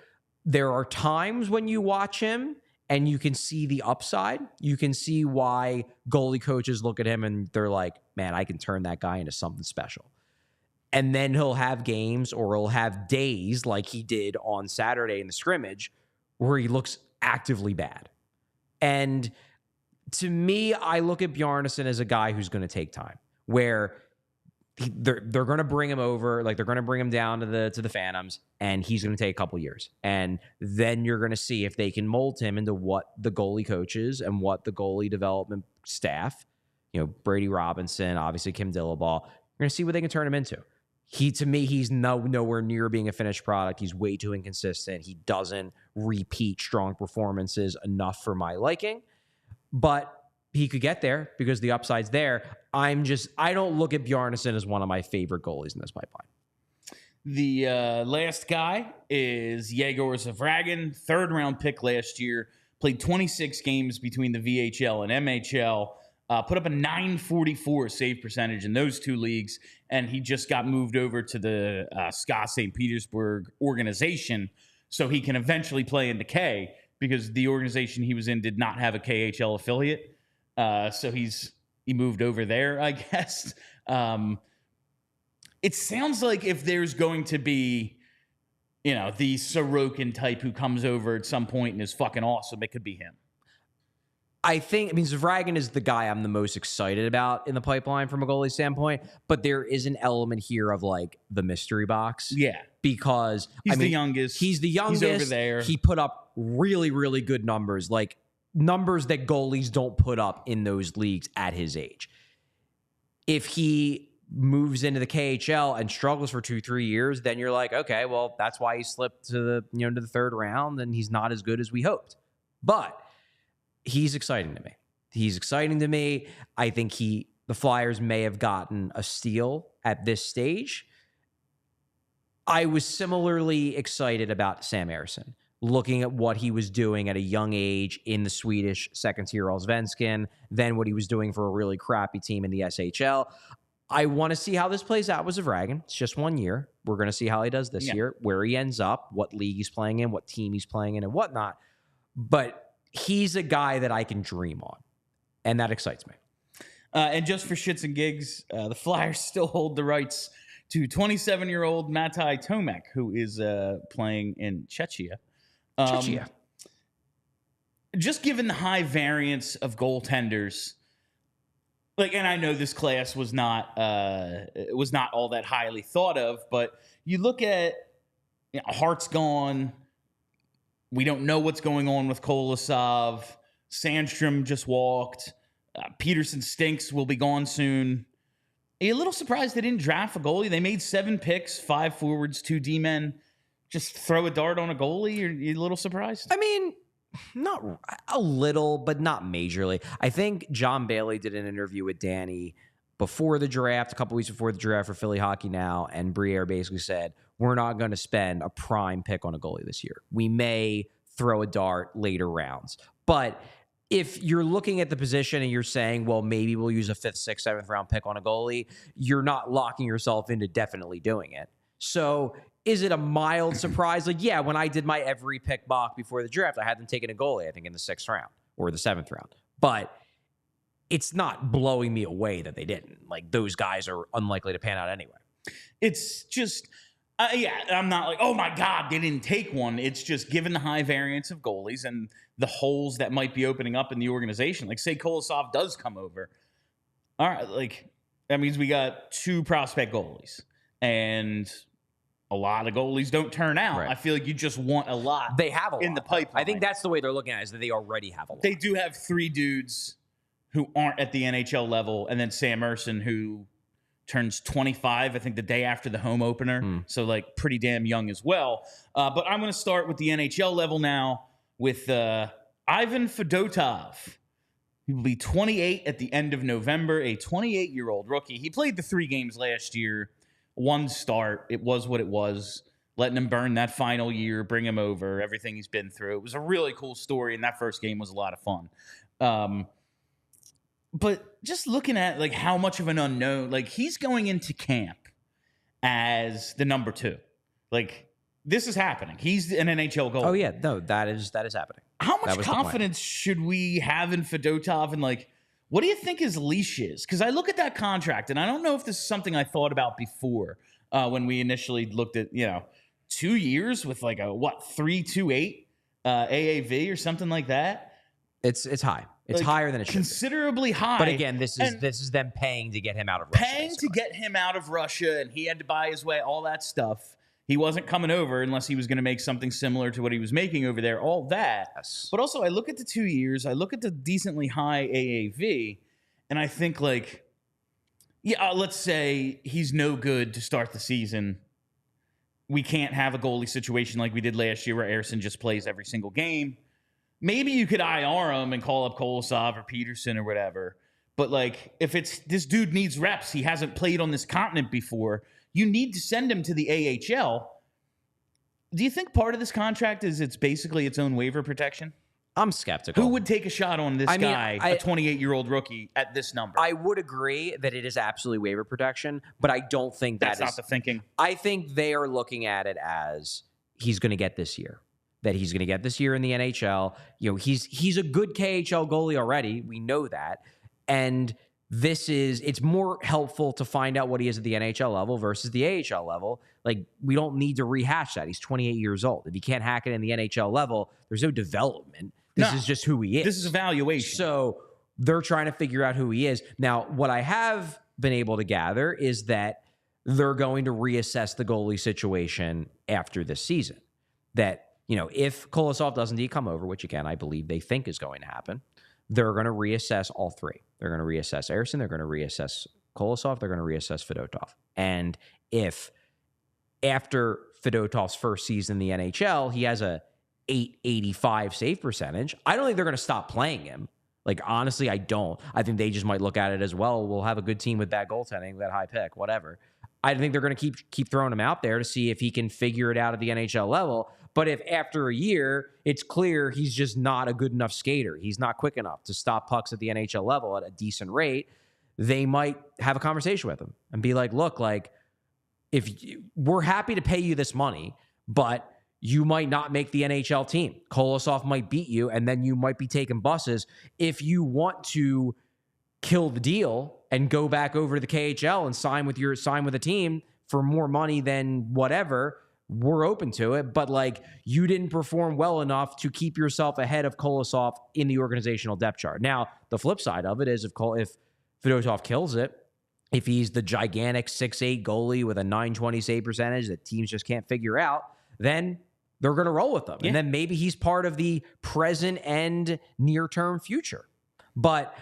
Speaker 2: there are times when you watch him and you can see the upside. You can see why goalie coaches look at him and they're like, man, I can turn that guy into something special. And then he'll have games or he'll have days like he did on Saturday in the scrimmage where he looks actively bad. And to me, I look at Bjarnason as a guy who's going to take time, where they're going to bring him over, like they're going to bring him down to the Phantoms, and he's going to take a couple years. And then you're going to see if they can mold him into what the goalie coaches and what the goalie development staff, Brady Robinson, obviously Kim Dillabaugh, you're going to see what they can turn him into. To me, he's nowhere near being a finished product. He's way too inconsistent. He doesn't repeat strong performances enough for my liking, but he could get there because the upside's there. I don't look at Bjarnason as one of my favorite goalies in this pipeline.
Speaker 1: The last guy is Yegor Yegorov, third-round pick last year, played 26 games between the VHL and MHL, put up a .944 save percentage in those two leagues, and he just got moved over to the SKA St. Petersburg organization so he can eventually play in the K, because the organization he was in did not have a KHL affiliate. So he moved over there, I guess. It sounds like if there's going to be, the Sorokin type who comes over at some point and is fucking awesome, it could be him.
Speaker 2: Zvragin is the guy I'm the most excited about in the pipeline from a goalie standpoint, but there is an element here of like the mystery box.
Speaker 1: Yeah.
Speaker 2: Because
Speaker 1: he's the youngest.
Speaker 2: He's over there. He put up really, really good numbers, like numbers that goalies don't put up in those leagues at his age. If he moves into the KHL and struggles for 2-3 years, then you're like, okay, well, that's why he slipped to the third round and he's not as good as we hoped. But he's exciting to me. I think the Flyers may have gotten a steal at this stage. I was similarly excited about Sam Ersson, looking at what he was doing at a young age in the Swedish second-tier Allsvenskan, then what he was doing for a really crappy team in the SHL. I want to see how this plays out with Zvragin. It's just 1 year. We're going to see how he does this year, where he ends up, what league he's playing in, what team he's playing in, and whatnot. But he's a guy that I can dream on, and that excites me.
Speaker 1: And just for shits and gigs, the Flyers still hold the rights to 27-year-old Matai Tomek, who is playing in Czechia. Just given the high variance of goaltenders, and I know this class was not all that highly thought of, but you look at Hart's gone. We don't know what's going on with Kolosov. Sandstrom just walked. Peterson stinks. Will be gone soon. Are you a little surprised they didn't draft a goalie? They made 7 picks, 5 forwards, 2 D-men. Just throw a dart on a goalie? Are you a little surprised?
Speaker 2: Not a little, but not majorly. I think John Bailey did an interview with Danny before the draft, a couple weeks before the draft for Philly Hockey Now, and Briere basically said, we're not going to spend a prime pick on a goalie this year. We may throw a dart later rounds. But if you're looking at the position and you're saying, well, maybe we'll use a 5th, 6th, 7th round pick on a goalie, you're not locking yourself into definitely doing it. So is it a mild surprise? When I did my every pick mock before the draft, I had them taking a goalie, I think, in the 6th round or the 7th round. But it's not blowing me away that they didn't. Those guys are unlikely to pan out anyway.
Speaker 1: It's just, I'm not like, oh my God, they didn't take one. It's just given the high variance of goalies and the holes that might be opening up in the organization. Say Kolosov does come over. All right, that means we got 2 prospect goalies. And a lot of goalies don't turn out. Right. I feel like you just want a lot.
Speaker 2: They have a lot
Speaker 1: in the pipeline.
Speaker 2: I think that's the way they're looking at it, is that they already have a lot.
Speaker 1: They do have 3 dudes who aren't at the NHL level, and then Sam Ersson, who turns 25, I think the day after the home opener. So like pretty damn young as well. But I'm going to start with the NHL level now with Ivan Fedotov. He will be 28 at the end of November, a 28-year-old rookie. He played the 3 games last year, 1 start. It was what it was. Letting him burn that final year, bring him over, everything he's been through. It was a really cool story, and that first game was a lot of fun. But just looking at like how much of an unknown, like he's going into camp as the number 2. Like this is happening. He's an NHL goalie.
Speaker 2: Oh yeah, no, that is happening.
Speaker 1: How much confidence should we have in Fedotov, and like, what do you think his leash is? Because I look at that contract, and I don't know if this is something I thought about before when we initially looked at 2 years with like a 3.28 AAV or something like that.
Speaker 2: It's high. It's like higher than it should
Speaker 1: considerably
Speaker 2: be.
Speaker 1: High.
Speaker 2: But again, this is them paying to get him out of Russia.
Speaker 1: Paying to get him out of Russia, and he had to buy his way, all that stuff. He wasn't coming over unless he was going to make something similar to what he was making over there, all that.
Speaker 2: Yes.
Speaker 1: But also, I look at the 2 years, I look at the decently high AAV, and I think like, let's say he's no good to start the season. We can't have a goalie situation like we did last year where Ersson just plays every single game. Maybe you could IR him and call up Kolosov or Peterson or whatever. But like, if it's this dude needs reps, he hasn't played on this continent before, you need to send him to the AHL. Do you think part of this contract is it's basically its own waiver protection?
Speaker 2: I'm skeptical.
Speaker 1: Who would take a shot on this guy, a 28-year-old rookie, at this number?
Speaker 2: I would agree that it is absolutely waiver protection, but I don't think
Speaker 1: that's not the thinking.
Speaker 2: I think they are looking at it as he's going to get this year. That he's going to get this year in the NHL. He's a good KHL goalie already. We know that. And it's more helpful to find out what he is at the NHL level versus the AHL level. Like, we don't need to rehash that. He's 28 years old. If you can't hack it in the NHL level, there's no development. This is just who he is.
Speaker 1: This is evaluation.
Speaker 2: So they're trying to figure out who he is. Now, what I have been able to gather is that they're going to reassess the goalie situation after this season. That, if Kolosov does indeed come over, which again, I believe they think is going to happen, they're going to reassess all 3. They're going to reassess Ersson. They're going to reassess Kolosov. They're going to reassess Fedotov. And if after Fedotov's first season in the NHL, he has a 885 save percentage, I don't think they're going to stop playing him. Like, honestly, I don't. I think they just might look at it as, well, we'll have a good team with bad goaltending, that high pick, whatever. I think they're going to keep throwing him out there to see if he can figure it out at the NHL level. But if after a year, it's clear he's just not a good enough skater, he's not quick enough to stop pucks at the NHL level at a decent rate, they might have a conversation with him and be like, look, like, we're happy to pay you this money, but you might not make the NHL team. Kolosov might beat you, and then you might be taking buses. If you want to kill the deal and go back over to the KHL and sign with a team for more money than whatever, we're open to it. But like, you didn't perform well enough to keep yourself ahead of Kolosov in the organizational depth chart. Now, the flip side of it is if Fedotov kills it, if he's the gigantic 6'8" goalie with a 920 save percentage that teams just can't figure out, then they're going to roll with them. Yeah. And then maybe he's part of the present and near-term future. But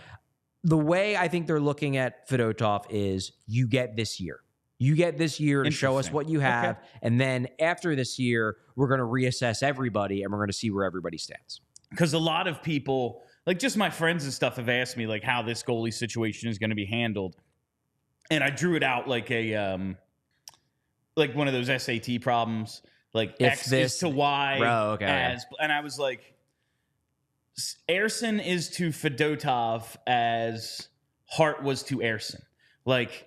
Speaker 2: the way I think they're looking at Fedotov is, you get this year. You get this year to show us what you have. Okay. And then after this year, we're going to reassess everybody, and we're going to see where everybody stands. Because
Speaker 1: a lot of people, like just my friends and stuff, have asked me like how this goalie situation is going to be handled. And I drew it out like one of those SAT problems. Like if X is to Y as, and I was like, Ersson is to Fedotov as Hart was to Ersson. Like,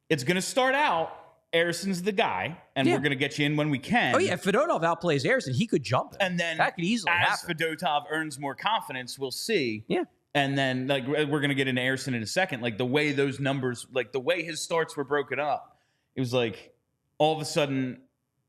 Speaker 1: it's going to start out, Ersson's the guy, and we're going to get you in when we can.
Speaker 2: Oh, yeah, if Fedotov outplays Ersson, he could jump him.
Speaker 1: And then
Speaker 2: that could easily
Speaker 1: as
Speaker 2: happen.
Speaker 1: Fedotov earns more confidence, we'll see.
Speaker 2: Yeah.
Speaker 1: And then, like, we're going to get into Ersson in a second. Like, the way those numbers, like, the way his starts were broken up, it was like, all of a sudden,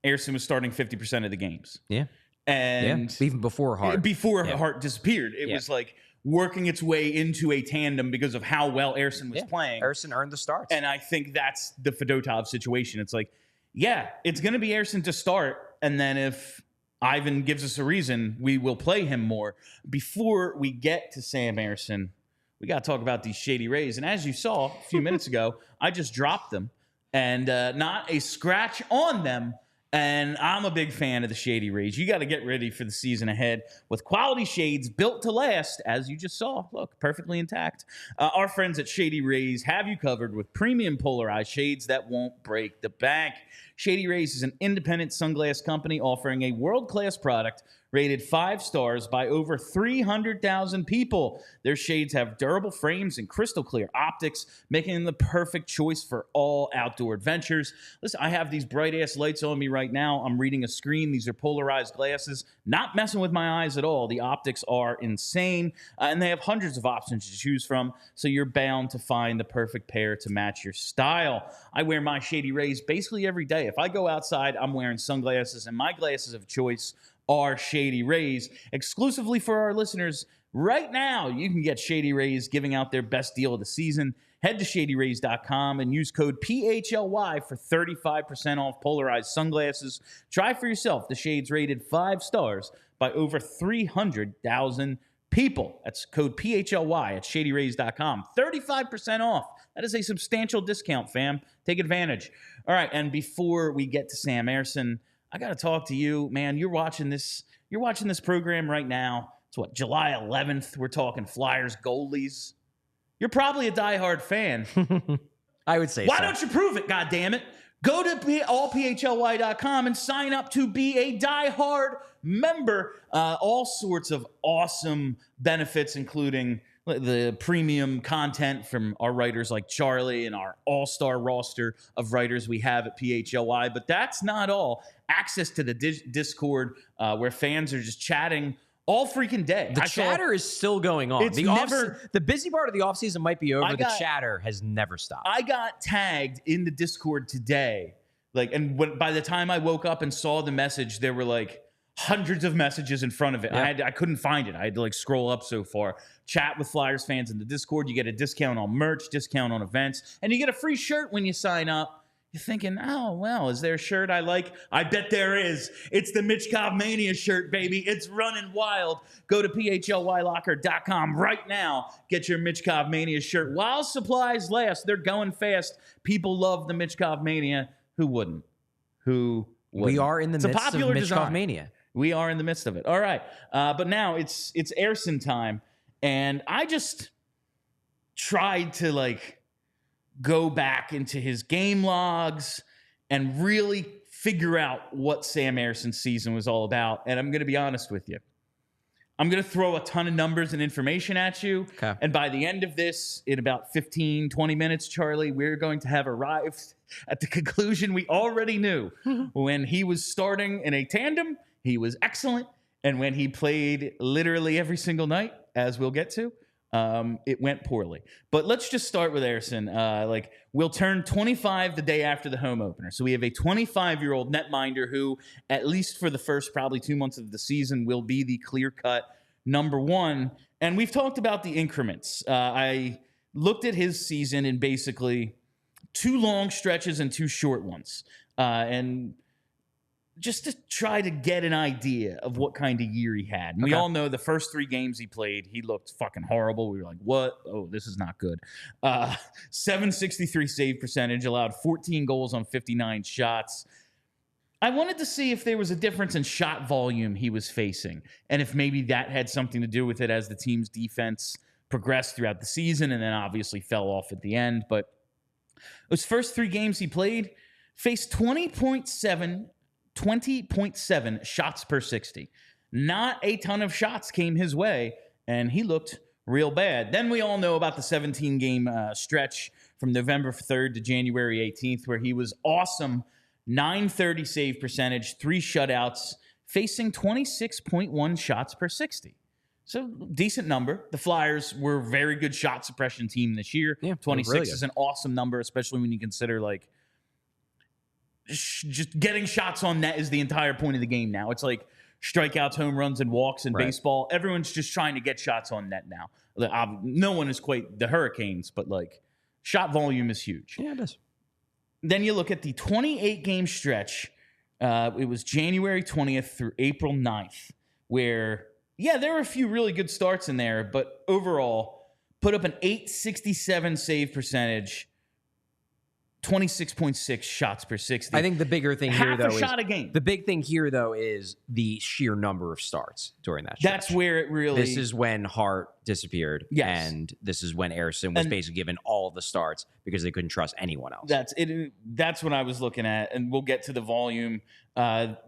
Speaker 1: Ersson was starting 50% of the games.
Speaker 2: Yeah.
Speaker 1: And
Speaker 2: even before Hart.
Speaker 1: Before Hart disappeared. It was like working its way into a tandem because of how well Ersson was playing.
Speaker 2: Ersson earned the starts.
Speaker 1: And I think that's the Fedotov situation. It's like, it's going to be Ersson to start. And then if Ivan gives us a reason, we will play him more. Before we get to Sam Ersson, we got to talk about these Shady Rays. And as you saw a few minutes ago, I just dropped them, and not a scratch on them. And I'm a big fan of the Shady Rays. You got to get ready for the season ahead with quality shades built to last, as you just saw. Look, perfectly intact. Our friends at Shady Rays have you covered with premium polarized shades that won't break the bank. Shady Rays is an independent sunglass company offering a world-class product rated 5 stars by over 300,000 people. Their shades have durable frames and crystal clear optics, making them the perfect choice for all outdoor adventures. Listen, I have these bright-ass lights on me right now. I'm reading a screen. These are polarized glasses. Not messing with my eyes at all. The optics are insane, and they have hundreds of options to choose from, so you're bound to find the perfect pair to match your style. I wear my Shady Rays basically every day. If I go outside, I'm wearing sunglasses, and my glasses of choice are Shady Rays. Exclusively for our listeners, right now, you can get Shady Rays giving out their best deal of the season. Head to shadyrays.com and use code PHLY for 35% off polarized sunglasses. Try for yourself the shades rated 5 stars by over 300,000 people. That's code PHLY at shadyrays.com. 35% off. That is a substantial discount, fam. Take advantage. All right, and before we get to Sam Ersson, I got to talk to you, man. You're watching this program right now. It's what, July 11th? We're talking Flyers goalies. You're probably a diehard fan.
Speaker 2: I would say
Speaker 1: Why don't you prove it, goddammit? Go to allphly.com and sign up to be a diehard member. All sorts of awesome benefits, including the premium content from our writers like Charlie and our all-star roster of writers we have at PHLY. But that's not all. Access to the Discord where fans are just chatting all freaking day.
Speaker 2: The chatter is still going on. The busy part of the offseason might be over. The chatter has never stopped.
Speaker 1: I got tagged in the Discord today. By the time I woke up and saw the message, there were like hundreds of messages in front of it. Yep. I couldn't find it. I had to scroll up so far. Chat with Flyers fans in the Discord. You get a discount on merch, discount on events, and you get a free shirt when you sign up. You're thinking, oh, well, is there a shirt I like? I bet there is. It's the Michkov Mania shirt, baby. It's running wild. Go to PHLYlocker.com right now. Get your Michkov Mania shirt. While supplies last, they're going fast. People love the Michkov Mania. Who wouldn't?
Speaker 2: We are in the midst of Michkov Mania.
Speaker 1: We are in the midst of it. All right. But now it's Ersson time. And I just tried to, go back into his game logs and really figure out what Sam Ersson's season was all about. And I'm going to be honest with you. I'm going to throw a ton of numbers and information at you.
Speaker 2: Okay.
Speaker 1: And by the end of this, in about 15, 20 minutes, Charlie, we're going to have arrived at the conclusion we already knew. When he was starting in a tandem, he was excellent. And when he played literally every single night, as we'll get to, it went poorly. But let's just start with Ersson. We'll turn 25 the day after the home opener. So we have a 25-year-old netminder who, at least for the first probably 2 months of the season, will be the clear-cut number one. And we've talked about the increments. I looked at his season in basically 2 long stretches and 2 short ones. And just to try to get an idea of what kind of year he had. And we all know the first 3 games he played, he looked fucking horrible. We were like, what? Oh, this is not good. 763 save percentage, allowed 14 goals on 59 shots. I wanted to see if there was a difference in shot volume he was facing, and if maybe that had something to do with it as the team's defense progressed throughout the season and then obviously fell off at the end. But those first 3 games he played, faced 20.7 shots per 60. Not a ton of shots came his way, and he looked real bad. Then we all know about the 17-game stretch from November 3rd to January 18th, where he was awesome. 930 save percentage, 3 shutouts, facing 26.1 shots per 60. So, decent number. The Flyers were a very good shot suppression team this year.
Speaker 2: Yeah,
Speaker 1: 26
Speaker 2: really
Speaker 1: is an awesome number, especially when you consider, just getting shots on net is the entire point of the game now. It's like strikeouts, home runs, and walks in baseball. Everyone's just trying to get shots on net now. No one is quite the Hurricanes, but shot volume is huge.
Speaker 2: Yeah, it is.
Speaker 1: Then you look at the 28-game stretch. It was January 20th through April 9th, where, there were a few really good starts in there, but overall, put up an .867 save percentage, 26.6 shots per 60.
Speaker 2: I think the bigger thing
Speaker 1: Half
Speaker 2: here, though,
Speaker 1: a shot a game.
Speaker 2: The big thing here, though, is the sheer number of starts during that stretch.
Speaker 1: That's where it really...
Speaker 2: This is when Hart disappeared,
Speaker 1: yes.
Speaker 2: and this is when Ersson was basically given all of the starts because they couldn't trust anyone else.
Speaker 1: That's it. That's what I was looking at, and we'll get to the volume,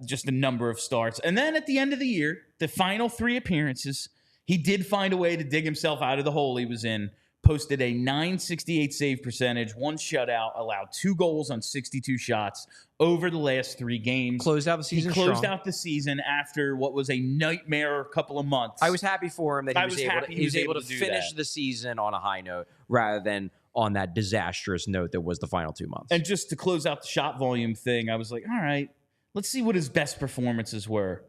Speaker 1: just the number of starts. And then at the end of the year, the final 3 appearances, he did find a way to dig himself out of the hole he was in. Posted a .968 save percentage, 1 shutout, allowed 2 goals on 62 shots over the last 3 games.
Speaker 2: Closed out the season.
Speaker 1: He closed out the season after what was a nightmare couple of months.
Speaker 2: I was happy for him that he was able to finish the season on a high note rather than on that disastrous note that was the final 2 months.
Speaker 1: And just to close out the shot volume thing, I was like, all right, let's see what his best performances were.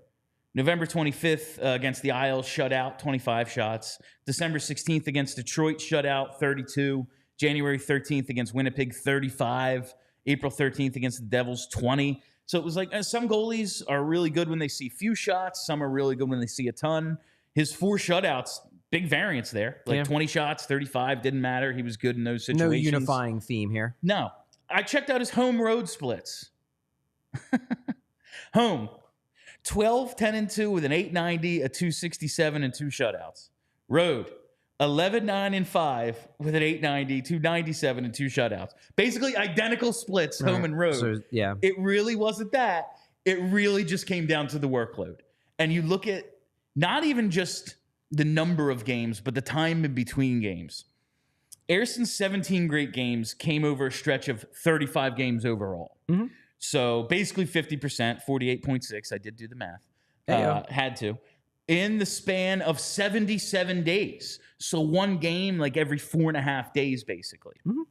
Speaker 1: November 25th against the Isles, shutout, 25 shots. December 16th against Detroit, shutout, 32. January 13th against Winnipeg, 35. April 13th against the Devils, 20. So it was like some goalies are really good when they see few shots. Some are really good when they see a ton. His 4 shutouts, big variance there. 20 shots, 35, didn't matter. He was good in those situations.
Speaker 2: No unifying theme here.
Speaker 1: No. I checked out his home-road splits. Home. 12, 10, and 2 with an .890, a .267, and 2 shutouts. Road, 11, 9, and 5 with an .890, .297, and 2 shutouts. Basically identical splits, home and road.
Speaker 2: So, yeah.
Speaker 1: It really wasn't that. It really just came down to the workload. And you look at not even just the number of games, but the time in between games. Ersson's 17 great games came over a stretch of 35 games overall. Mm-hmm. So basically 50%, 48.6. I did do the math. Had to. In the span of 77 days. So 1 game like every 4.5 days, basically. Mm-hmm.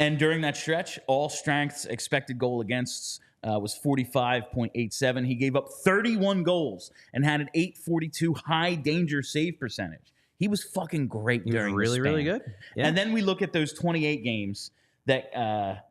Speaker 1: And during that stretch, all strengths expected goal against was 45.87. He gave up 31 goals and had an .842 high danger save percentage. He was fucking great during the span.
Speaker 2: Really good. Yeah.
Speaker 1: And then we look at those 28 games that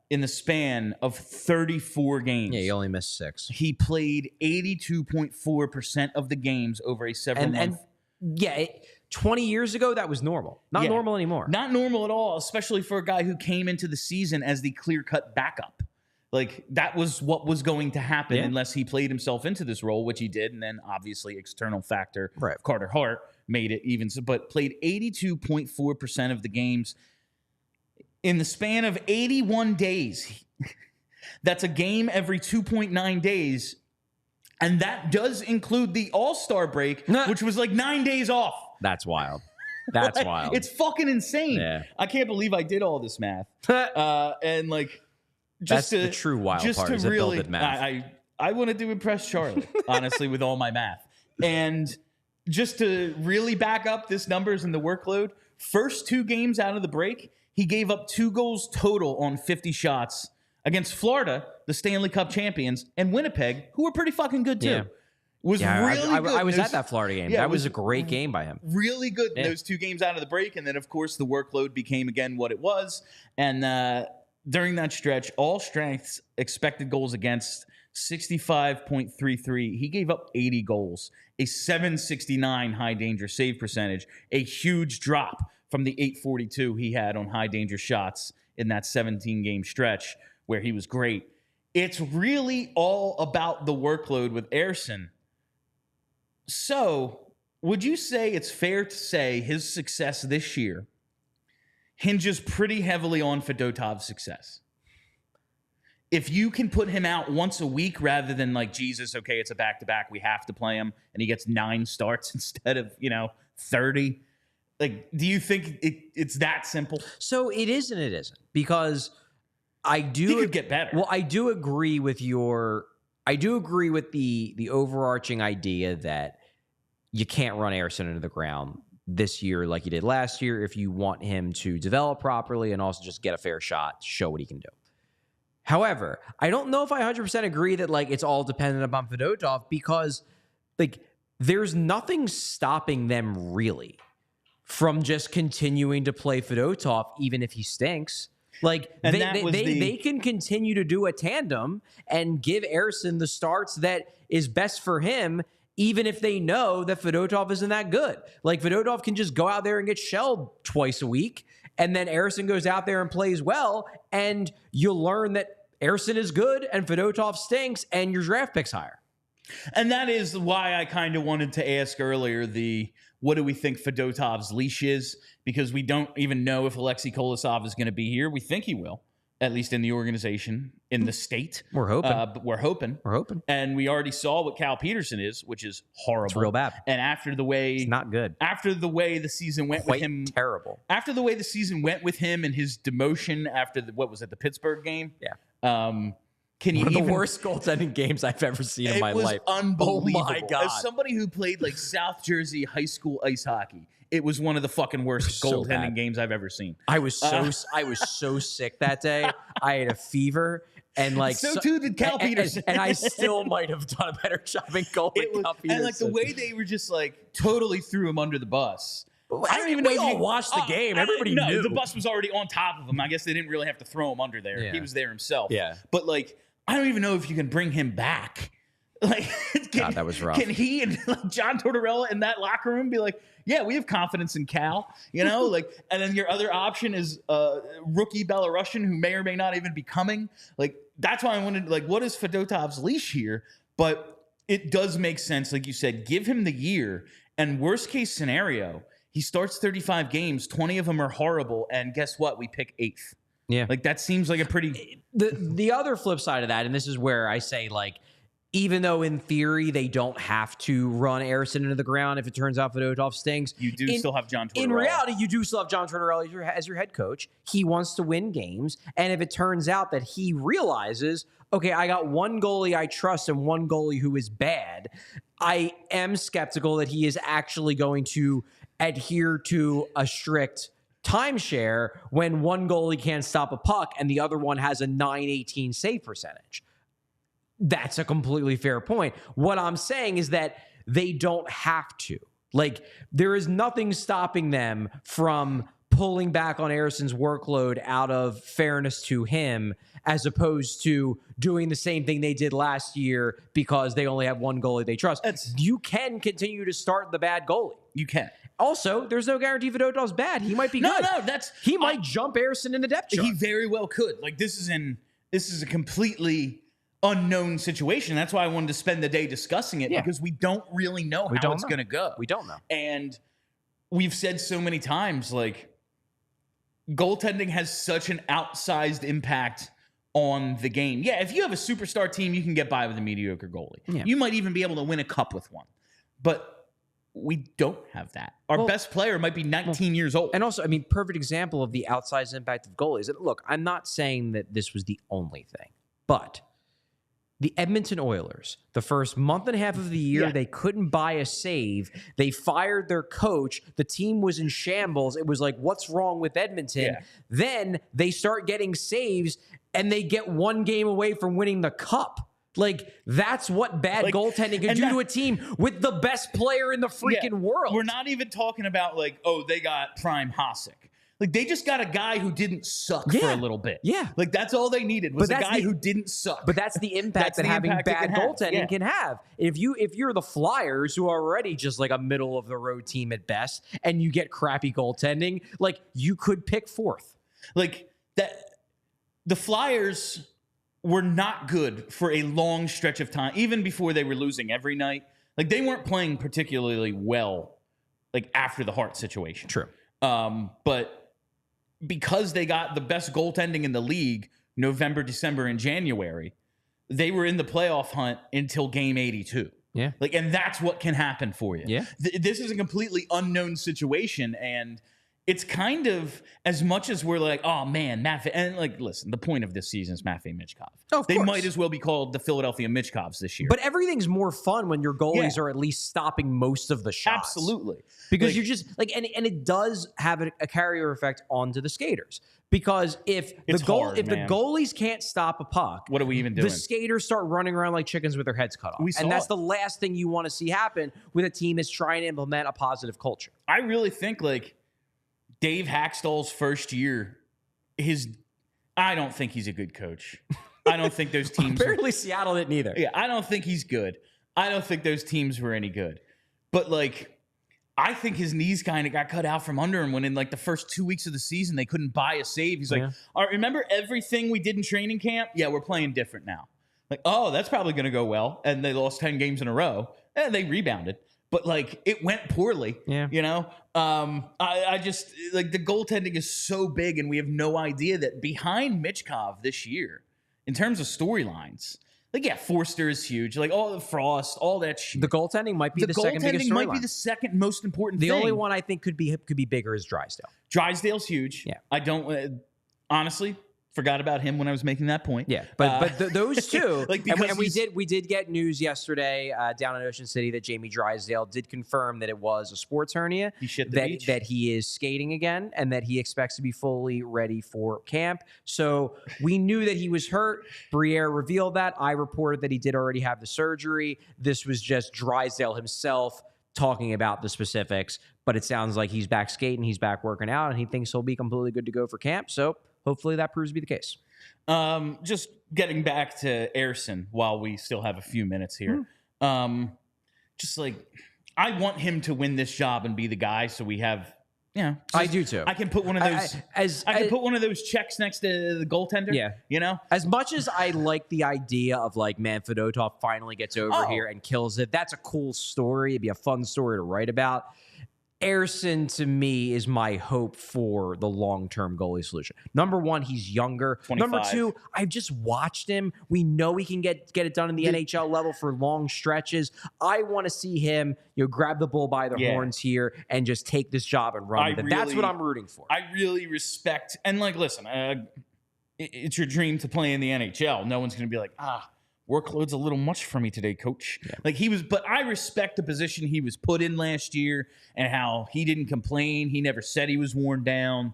Speaker 1: in the span of 34 games.
Speaker 2: Yeah, he only missed 6.
Speaker 1: He played 82.4% of the games over a several-month.
Speaker 2: And 20 years ago, that was normal. Not normal anymore.
Speaker 1: Not normal at all, especially for a guy who came into the season as the clear-cut backup. Like, that was what was going to happen unless he played himself into this role, which he did, and then obviously external factor of Carter Hart made it even. But played 82.4% of the games in the span of 81 days. That's a game every 2.9 days. And that does include the All-Star break, which was like 9 days off.
Speaker 2: That's wild. That's wild.
Speaker 1: It's fucking insane.
Speaker 2: Yeah.
Speaker 1: I can't believe I did all this math. And like, just
Speaker 2: that's the true wild
Speaker 1: just
Speaker 2: part.
Speaker 1: To
Speaker 2: is
Speaker 1: really,
Speaker 2: that Bill did math.
Speaker 1: I wanted to impress Charlie, honestly, with all my math. And just to really back up this numbers and the workload, first 2 games out of the break, he gave up 2 goals total on 50 shots against Florida, the Stanley Cup champions, and Winnipeg, who were pretty fucking good too. Really good.
Speaker 2: I was at that Florida game.
Speaker 1: Yeah,
Speaker 2: that was a great game by him.
Speaker 1: Really good in those 2 games out of the break. And then, of course, the workload became, again, what it was. And during that stretch, all strengths expected goals against 65.33. He gave up 80 goals, a .769 high danger save percentage, a huge drop from the .842 he had on high danger shots in that 17-game stretch where he was great. It's really all about the workload with Ersson. So, would you say it's fair to say his success this year hinges pretty heavily on Fedotov's success? If you can put him out once a week rather than like, Jesus, okay, it's a back-to-back, we have to play him, and he gets 9 starts instead of, 30, like, do you think it's that simple?
Speaker 2: So it is and it isn't, because I do...
Speaker 1: He could get better.
Speaker 2: Well, I do agree with the overarching idea that you can't run Ersson into the ground this year like you did last year if you want him to develop properly and also just get a fair shot, show what he can do. However, I don't know if I 100% agree that like it's all dependent upon Fedotov, because like there's nothing stopping them really from just continuing to play Fedotov even if he stinks. Like they can continue to do a tandem and give Ersson the starts that is best for him even if they know that Fedotov isn't that good. Like, Fedotov can just go out there and get shelled twice a week, and then Ersson goes out there and plays well, and you'll learn that Ersson is good and Fedotov stinks, and your draft pick's higher.
Speaker 1: And that is why I kind of wanted to ask earlier what do we think Fedotov's leash is? Because we don't even know if Alexei Kolosov is going to be here. We think he will, at least in the organization, in the state.
Speaker 2: We're hoping.
Speaker 1: But we're hoping. And we already saw what Cal Peterson is, which is horrible.
Speaker 2: It's real bad.
Speaker 1: And after the way...
Speaker 2: It's not good.
Speaker 1: After the way the season went with him...
Speaker 2: terrible.
Speaker 1: After the way the season went with him and his demotion after, the Pittsburgh game?
Speaker 2: Yeah.
Speaker 1: Can you
Speaker 2: One of the worst goaltending games I've ever seen in my life.
Speaker 1: It was unbelievable.
Speaker 2: Oh, my God.
Speaker 1: As somebody who played, like, South Jersey high school ice hockey, it was one of the fucking worst goaltending games I've ever seen.
Speaker 2: I was so sick that day. I had a fever, and like
Speaker 1: so too did Cal Peterson.
Speaker 2: And I still might have done a better job in goal than Cal Peterson.
Speaker 1: And like the way they were just like totally threw him under the bus.
Speaker 2: I don't even know if you watched the game. Everybody knew.
Speaker 1: The bus was already on top of him. I guess they didn't really have to throw him under there. Yeah. He was there himself.
Speaker 2: Yeah.
Speaker 1: But like, I don't even know if you can bring him back. Like,
Speaker 2: God, that was rough.
Speaker 1: Can he and like John Tortorella in that locker room be like, yeah, we have confidence in Cal, you know? Like, and then your other option is rookie Belarusian who may or may not even be coming. Like, that's why I wanted, like, what is Fedotov's leash here? But it does make sense. Like you said, give him the year. And worst case scenario, he starts 35 games, 20 of them are horrible. And guess what? We pick 8th.
Speaker 2: Yeah.
Speaker 1: Like, that seems like a pretty...
Speaker 2: The other flip side of that, and this is where I say, like, even though in theory they don't have to run Ersson into the ground if it turns out Fedotov stinks,
Speaker 1: you do still have John Tortorella.
Speaker 2: In reality, you do still have John Tortorella as your head coach. He wants to win games. And if it turns out that he realizes, okay, I got one goalie I trust and one goalie who is bad, I am skeptical that he is actually going to adhere to a strict timeshare when one goalie can't stop a puck and the other one has a .918 save percentage. That's a completely fair point. What I'm saying is that they don't have to. Like, there is nothing stopping them from pulling back on Ersson's workload out of fairness to him, as opposed to doing the same thing they did last year because they only have one goalie they trust. You can continue to start the bad goalie.
Speaker 1: You can.
Speaker 2: Also, there's no guarantee Fedotov's bad. He might be good. He might jump Ersson in the depth chart.
Speaker 1: He very well could. Like, this is a completely unknown situation. That's why I wanted to spend the day discussing it, because we don't really know how it's going to go.
Speaker 2: We don't know.
Speaker 1: And we've said so many times, like, goaltending has such an outsized impact on the game. Yeah, if you have a superstar team, you can get by with a mediocre goalie. Yeah. You might even be able to win a cup with one. But we don't have that. Our best player might be 19 years old.
Speaker 2: And also, I mean, perfect example of the outsized impact of goalies. Look, I'm not saying that this was the only thing, but the Edmonton Oilers, the first month and a half of the year, they couldn't buy a save. They fired their coach. The team was in shambles. It was like, what's wrong with Edmonton? Yeah. Then they start getting saves, and they get one game away from winning the cup. Like, that's what bad goaltending can do to a team with the best player in the freaking world.
Speaker 1: We're not even talking about, like, oh, they got Prime Hasek. Like, they just got a guy who didn't suck for a little bit. Yeah. Like, that's all they needed was a guy who didn't suck.
Speaker 2: But that's the impact that having bad goaltending can have. If you're the Flyers, who are already just like a middle-of-the-road team at best, and you get crappy goaltending, like, you could pick 4th.
Speaker 1: Like, the Flyers were not good for a long stretch of time, even before they were losing every night. Like, they weren't playing particularly well, like, after the Hart situation.
Speaker 2: True.
Speaker 1: But because they got the best goaltending in the league November, December, and January, they were in the playoff hunt until game 82.
Speaker 2: Yeah.
Speaker 1: Like, and that's what can happen for you.
Speaker 2: Yeah.
Speaker 1: This is a completely unknown situation, and it's kind of, as much as we're like, oh man, Matvei, and like, listen, the point of this season is Matvei Michkov.
Speaker 2: Oh,
Speaker 1: they might as well be called the Philadelphia Michkovs this year.
Speaker 2: But everything's more fun when your goalies are at least stopping most of the shots.
Speaker 1: Absolutely.
Speaker 2: Because you're just like, and it does have a carrier effect onto the skaters. Because if the goalies can't stop a puck,
Speaker 1: what are we even doing?
Speaker 2: The skaters start running around like chickens with their heads cut off. And that's the last thing you want to see happen with a team that's trying to implement a positive culture.
Speaker 1: I really think, like, Dave Hackstall's first year, I don't think he's a good coach. I don't think those teams...
Speaker 2: Apparently Seattle didn't either.
Speaker 1: Yeah, I don't think he's good. I don't think those teams were any good. But, like, I think his knees kind of got cut out from under him when in, like, the first 2 weeks of the season, they couldn't buy a save. He's like, all right, remember everything we did in training camp? Yeah, we're playing different now. Like, oh, that's probably going to go well. And they lost 10 games in a row. And they rebounded. But, like, it went poorly, you know? I just, like, the goaltending is so big, and we have no idea that behind Michkov this year, in terms of storylines, like, yeah, Forster is huge. Like, all the Frost, all that shit.
Speaker 2: The goaltending might be the second biggest storyline.
Speaker 1: The goaltending might be the second most important thing.
Speaker 2: The only one I think could be bigger is Drysdale.
Speaker 1: Drysdale's huge.
Speaker 2: Yeah.
Speaker 1: I don't, honestly, forgot about him when I was making that point.
Speaker 2: Yeah, but those two,
Speaker 1: like,
Speaker 2: and we did get news yesterday down in Ocean City that Jamie Drysdale did confirm that it was a sports hernia.
Speaker 1: He shit the beach.
Speaker 2: That he is skating again, and that he expects to be fully ready for camp. So we knew that he was hurt. Briere revealed that. I reported that he did already have the surgery. This was just Drysdale himself talking about the specifics, but it sounds like he's back skating, he's back working out, and he thinks he'll be completely good to go for camp. So hopefully that proves to be the case.
Speaker 1: Just getting back to Ersson while we still have a few minutes here. Just like, I want him to win this job and be the guy, so we have,
Speaker 2: I do too.
Speaker 1: I can put one of those. I can put one of those checks next to the goaltender.
Speaker 2: Yeah,
Speaker 1: you know.
Speaker 2: As much as I like the idea of, like, man, Fedotov finally gets over here and kills it. That's a cool story. It'd be a fun story to write about. Ersson, to me, is my hope for the long-term goalie solution. Number one, he's younger.
Speaker 1: 25.
Speaker 2: Number two, I've just watched him. We know he can get it done in the NHL level for long stretches. I want to see him, grab the bull by the horns here and just take this job and run with it. That's what I'm rooting for.
Speaker 1: I really respect, and, like, listen, it's your dream to play in the NHL. No one's going to be like, workload's a little much for me today, coach. Yeah. Like, but I respect the position he was put in last year and how he didn't complain. He never said he was worn down.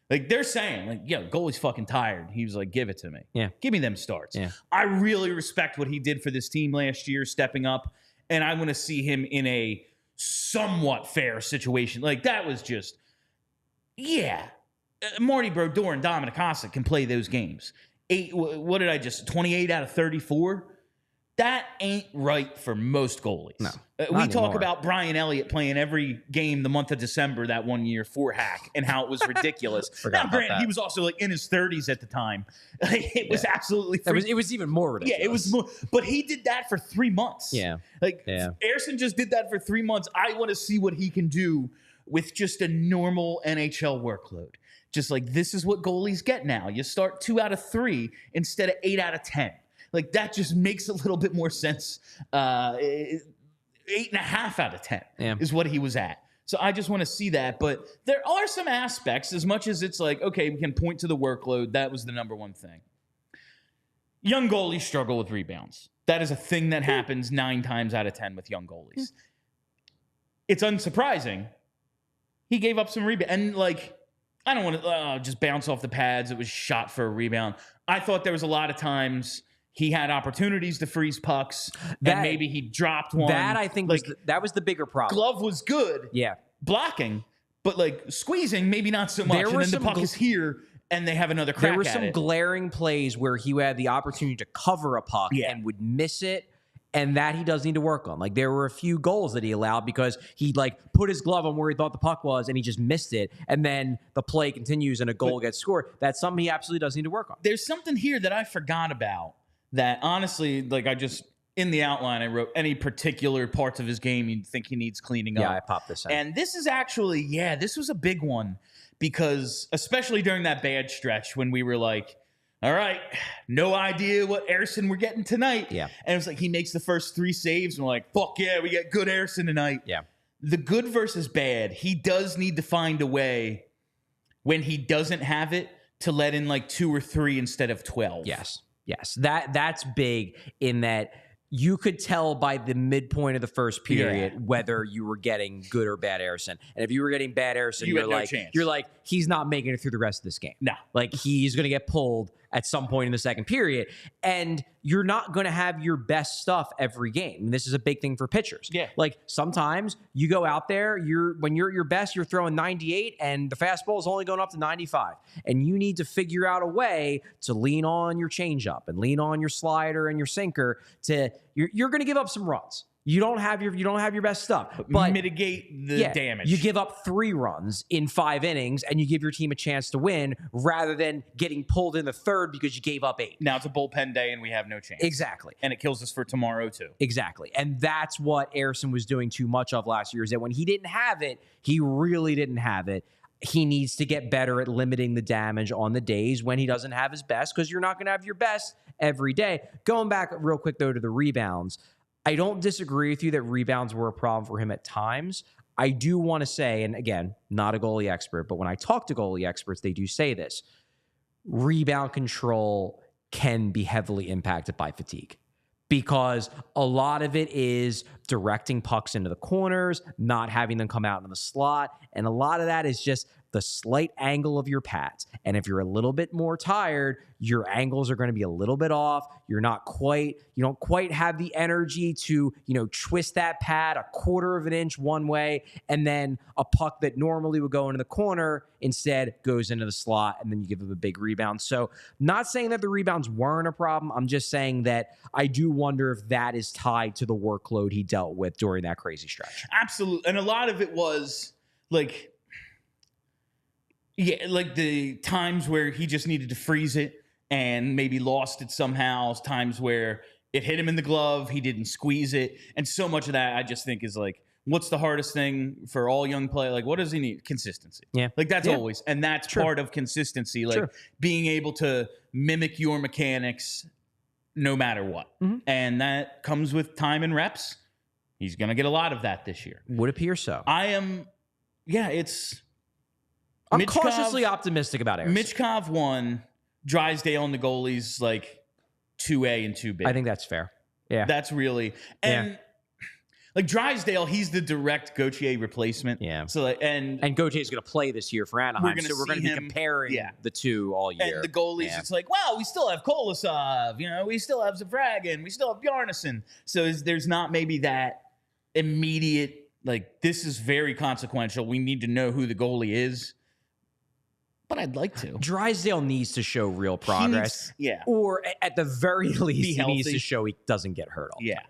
Speaker 1: Like, they're saying, like, goalie's fucking tired. He was like, give it to me.
Speaker 2: Yeah.
Speaker 1: Give me them starts.
Speaker 2: Yeah.
Speaker 1: I really respect what he did for this team last year, stepping up. And I want to see him in a somewhat fair situation. Like, that was just, Marty Brodeur and Dominic Hasek can play those games. 28 out of 34? That ain't right for most goalies.
Speaker 2: No,
Speaker 1: we talk about Brian Elliott playing every game the month of December that one year for Hack and how it was ridiculous. Now, granted, he was also, like, in his 30s at the time. It was absolutely
Speaker 2: it was even more ridiculous.
Speaker 1: Yeah, it was more. But he did that for 3 months.
Speaker 2: Yeah.
Speaker 1: Ersson just did that for 3 months. I want to see what he can do with just a normal NHL workload. Just like, this is what goalies get now. You start 2 out of 3 instead of 8 out of 10. Like, that just makes a little bit more sense. 8.5 out of 10 is what he was at. So I just want to see that. But there are some aspects, as much as it's like, okay, we can point to the workload. That was the number one thing. Young goalies struggle with rebounds. That is a thing that happens 9 times out of 10 with young goalies. It's unsurprising. He gave up some rebounds. And, like, I don't want to just bounce off the pads. It was shot for a rebound. I thought there was a lot of times he had opportunities to freeze pucks, and maybe he dropped one.
Speaker 2: That, I think, that was the bigger problem.
Speaker 1: Glove was good.
Speaker 2: Yeah.
Speaker 1: Blocking, but, like, squeezing, maybe not so much. And then the puck is here, and they have another crack at it.
Speaker 2: There were some glaring plays where he had the opportunity to cover a puck and would miss it. And that he does need to work on. Like, there were a few goals that he allowed because he, like, put his glove on where he thought the puck was and he just missed it. And then the play continues and a goal gets scored. That's something he absolutely does need to work on.
Speaker 1: There's something here that I forgot about that, honestly, like, in the outline, I wrote any particular parts of his game you think he needs cleaning up.
Speaker 2: Yeah, I popped this out.
Speaker 1: And this is actually, this was a big one because, especially during that bad stretch when we were like, all right, no idea what Ersson we're getting tonight.
Speaker 2: Yeah.
Speaker 1: And it was like he makes the first 3 saves, and we're like, fuck yeah, we get good Ersson tonight.
Speaker 2: Yeah.
Speaker 1: The good versus bad, he does need to find a way when he doesn't have it to let in, like, 2 or 3 instead of 12.
Speaker 2: Yes. That's big in that you could tell by the midpoint of the first period whether you were getting good or bad Ersson. And if you were getting bad Ersson, you're like, he's not making it through the rest of this game.
Speaker 1: No.
Speaker 2: Like, he's going to get pulled at some point in the second period. And you're not going to have your best stuff every game. And this is a big thing for pitchers.
Speaker 1: Yeah.
Speaker 2: Like, sometimes you go out there, when you're at your best, you're throwing 98 and the fastball is only going up to 95. And you need to figure out a way to lean on your changeup and lean on your slider and your sinker you're going to give up some runs. You don't have your best stuff, but
Speaker 1: mitigate the damage.
Speaker 2: You give up 3 runs in 5 innings, and you give your team a chance to win, rather than getting pulled in the 3rd because you gave up 8.
Speaker 1: Now it's a bullpen day, and we have no chance.
Speaker 2: Exactly,
Speaker 1: and it kills us for tomorrow too.
Speaker 2: Exactly, and that's what Ersson was doing too much of last year. Is that when he didn't have it, he really didn't have it. He needs to get better at limiting the damage on the days when he doesn't have his best, because you're not going to have your best every day. Going back real quick though to the rebounds. I don't disagree with you that rebounds were a problem for him at times. I do want to say, and again, not a goalie expert, but when I talk to goalie experts, they do say this. Rebound control can be heavily impacted by fatigue, because a lot of it is directing pucks into the corners, not having them come out in the slot, and a lot of that is just the slight angle of your pads. And if you're a little bit more tired, your angles are going to be a little bit off. You don't quite have the energy to, twist that pad a 1/4 of an inch one way, and then a puck that normally would go into the corner instead goes into the slot, and then you give them a big rebound. So not saying that the rebounds weren't a problem. I'm just saying that I do wonder if that is tied to the workload he dealt with during that crazy stretch.
Speaker 1: Absolutely. And a lot of it was like the times where he just needed to freeze it and maybe lost it somehow, times where it hit him in the glove, he didn't squeeze it. And so much of that I just think is like, what's the hardest thing for all young players? Like, what does he need? Consistency.
Speaker 2: Yeah.
Speaker 1: Like, that's always. And that's part of consistency. Like, being able to mimic your mechanics no matter what. Mm-hmm. And that comes with time and reps. He's going to get a lot of that this year.
Speaker 2: Would appear so.
Speaker 1: I'm
Speaker 2: cautiously optimistic about Ersson.
Speaker 1: Michkov 1, Drysdale and the goalies like 2A and 2B.
Speaker 2: I think that's fair. Yeah.
Speaker 1: That's really... And like Drysdale, he's the direct Gauthier replacement.
Speaker 2: Yeah.
Speaker 1: So
Speaker 2: and Gauthier is going to play this year for Anaheim, so we're going to be comparing the two all year.
Speaker 1: And the goalies, it's like, well, we still have Kolosov, we still have Zafragin, we still have Bjarnason. So there's not maybe that immediate, like, this is very consequential. We need to know who the goalie is. But I'd like to.
Speaker 2: Drysdale needs to show real progress. Or at the very least, he needs to show he doesn't get hurt all the time.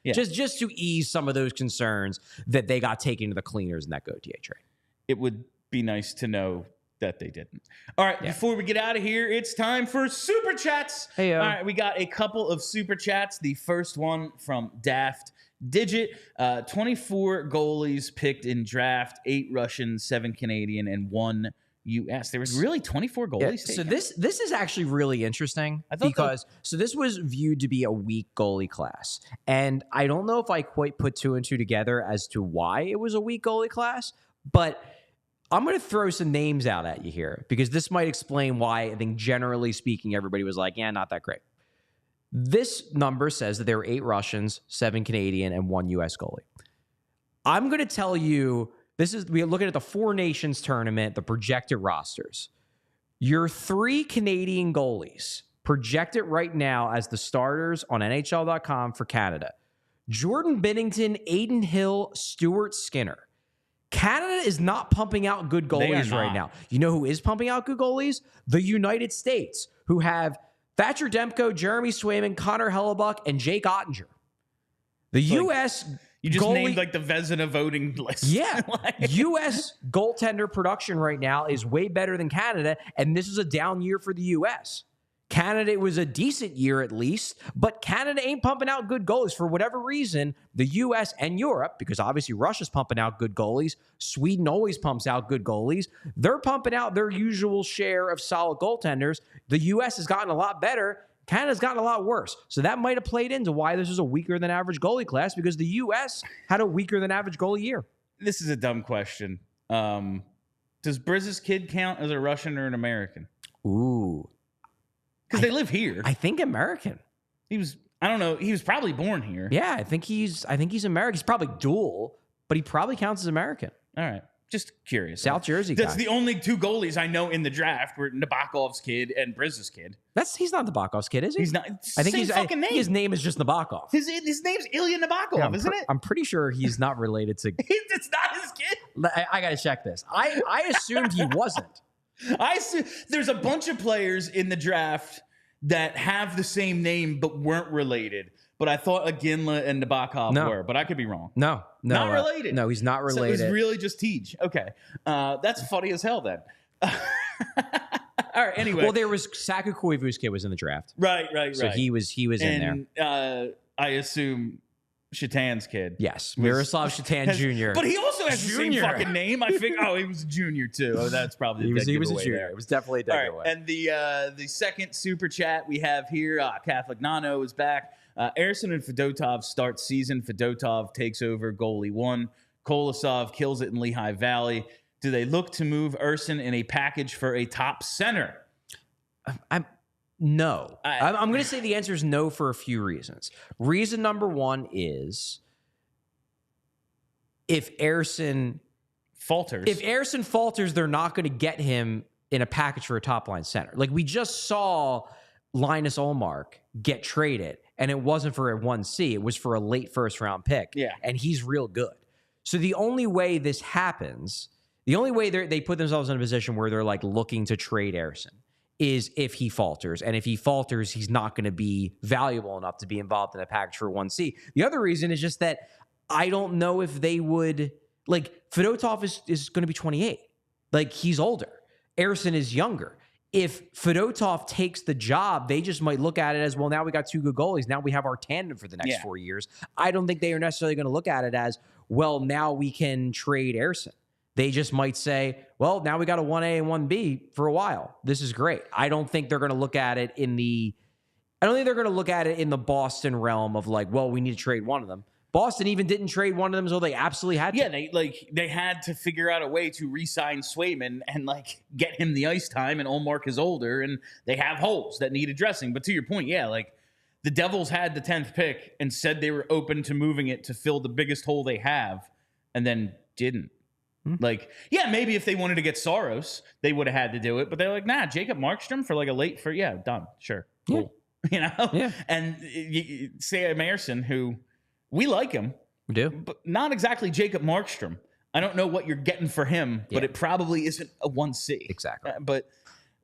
Speaker 2: Yeah. Just to ease some of those concerns that they got taken to the cleaners in that Gauthier trade.
Speaker 1: It would be nice to know that they didn't. All right, before we get out of here, it's time for Super Chats.
Speaker 2: Hey,
Speaker 1: all right, we got a couple of Super Chats. The first one from Daft Digit. 24 goalies picked in draft, 8 Russian, 7 Canadian, and 1 U.S. There was really 24 goalies.
Speaker 2: So this is actually really interesting because this was viewed to be a weak goalie class, and I don't know if I quite put 2 and 2 together as to why it was a weak goalie class, but I'm going to throw some names out at you here because this might explain why I think generally speaking everybody was like, yeah, not that great. This number says that there were 8 Russians, 7 Canadian, and 1 U.S. goalie. I'm going to tell you. We're looking at the 4 Nations tournament, the projected rosters. Your 3 Canadian goalies projected right now as the starters on NHL.com for Canada. Jordan Binnington, Aiden Hill, Stuart Skinner. Canada is not pumping out good goalies right now. You know who is pumping out good goalies? The United States, who have Thatcher Demko, Jeremy Swayman, Connor Hellebuck, and Jake Ottinger. The U.S.
Speaker 1: You just named like the Vezina voting list.
Speaker 2: Yeah. U.S. goaltender production right now is way better than Canada, and this is a down year for the U.S. Canada was a decent year at least, but Canada ain't pumping out good goalies. For whatever reason, the U.S. and Europe, because obviously Russia's pumping out good goalies, Sweden always pumps out good goalies, they're pumping out their usual share of solid goaltenders. The U.S. has gotten a lot better. Canada's gotten a lot worse. So that might have played into why this is a weaker than average goalie class, because the U.S. had a weaker than average goalie year.
Speaker 1: This is a dumb question. Does Briz's kid count as a Russian or an American?
Speaker 2: Ooh.
Speaker 1: Because they live here.
Speaker 2: I think American.
Speaker 1: He was probably born here.
Speaker 2: Yeah, I think he's American. He's probably dual, but he probably counts as American.
Speaker 1: All right. Just curious.
Speaker 2: South Jersey guy.
Speaker 1: That's the only 2 goalies I know in the draft were Nabokov's kid and Briz's kid.
Speaker 2: He's not Nabokov's kid, is he?
Speaker 1: He's not.
Speaker 2: I think his name is just Nabokov.
Speaker 1: His name's Ilya Nabokov, isn't it?
Speaker 2: I'm pretty sure he's not related to...
Speaker 1: It's not his kid?
Speaker 2: I got to check this. I assumed he wasn't.
Speaker 1: There's a bunch of players in the draft that have the same name but weren't related. but I thought Iginla and Nabokov were, but I could be wrong.
Speaker 2: No,
Speaker 1: not related.
Speaker 2: No, he's not related.
Speaker 1: So it was really just Tej. Okay, that's funny as hell then. All right. Anyway,
Speaker 2: well, there was Saku Koivu's kid was in the draft,
Speaker 1: right.
Speaker 2: So he was in
Speaker 1: there. I assume Shatan's kid.
Speaker 2: Yes, Miroslav Shatan Jr.
Speaker 1: But he also has the same fucking name. I think. Oh, he was a junior too. Oh, that's probably
Speaker 2: he was a junior.
Speaker 1: There.
Speaker 2: It was definitely a dead giveaway.
Speaker 1: And the second super chat we have here, Catholic Nano is back. Ersson and Fedotov start season. Fedotov takes over goalie 1. Kolosov kills it in Lehigh Valley. Do they look to move Ersson in a package for a top center?
Speaker 2: No. I'm going to say the answer is no for a few reasons. Reason number one is if Ersson falters, they're not going to get him in a package for a top line center. Like we just saw Linus Ullmark get traded, and it wasn't for a 1C. It was for a late first round pick.
Speaker 1: Yeah.
Speaker 2: And he's real good. So the only way this happens, the only way they put themselves in a position where they're like looking to trade Ersson is if he falters. And if he falters, he's not going to be valuable enough to be involved in a package for 1C. The other reason is just that I don't know if they would, like, Fedotov is going to be 28. Like, he's older. Ersson is younger. If Fedotov takes the job, they just might look at it as, well, now we got 2 good goalies. Now we have our tandem for the next 4 years. I don't think they are necessarily going to look at it as, well, now we can trade Ersson. They just might say, well, now we got a 1A and 1B for a while. This is great. I don't think they're going to look at it in the Boston realm of like, well, we need to trade one of them. Boston even didn't trade one of them until they absolutely had to.
Speaker 1: Yeah, they had to figure out a way to re-sign Swayman and like get him the ice time, and Ullmark is older and they have holes that need addressing. But to your point, yeah, like the Devils had the 10th pick and said they were open to moving it to fill the biggest hole they have, and then didn't. Like, yeah, maybe if they wanted to get Soros, they would have had to do it. But they're like, nah, Jacob Markstrom for like a late for, done. Sure. Cool. Yeah. You know? Yeah. And Sam Ersson, who we like him.
Speaker 2: We do.
Speaker 1: But not exactly Jacob Markstrom. I don't know what you're getting for him, but it probably isn't a 1C.
Speaker 2: Exactly.
Speaker 1: But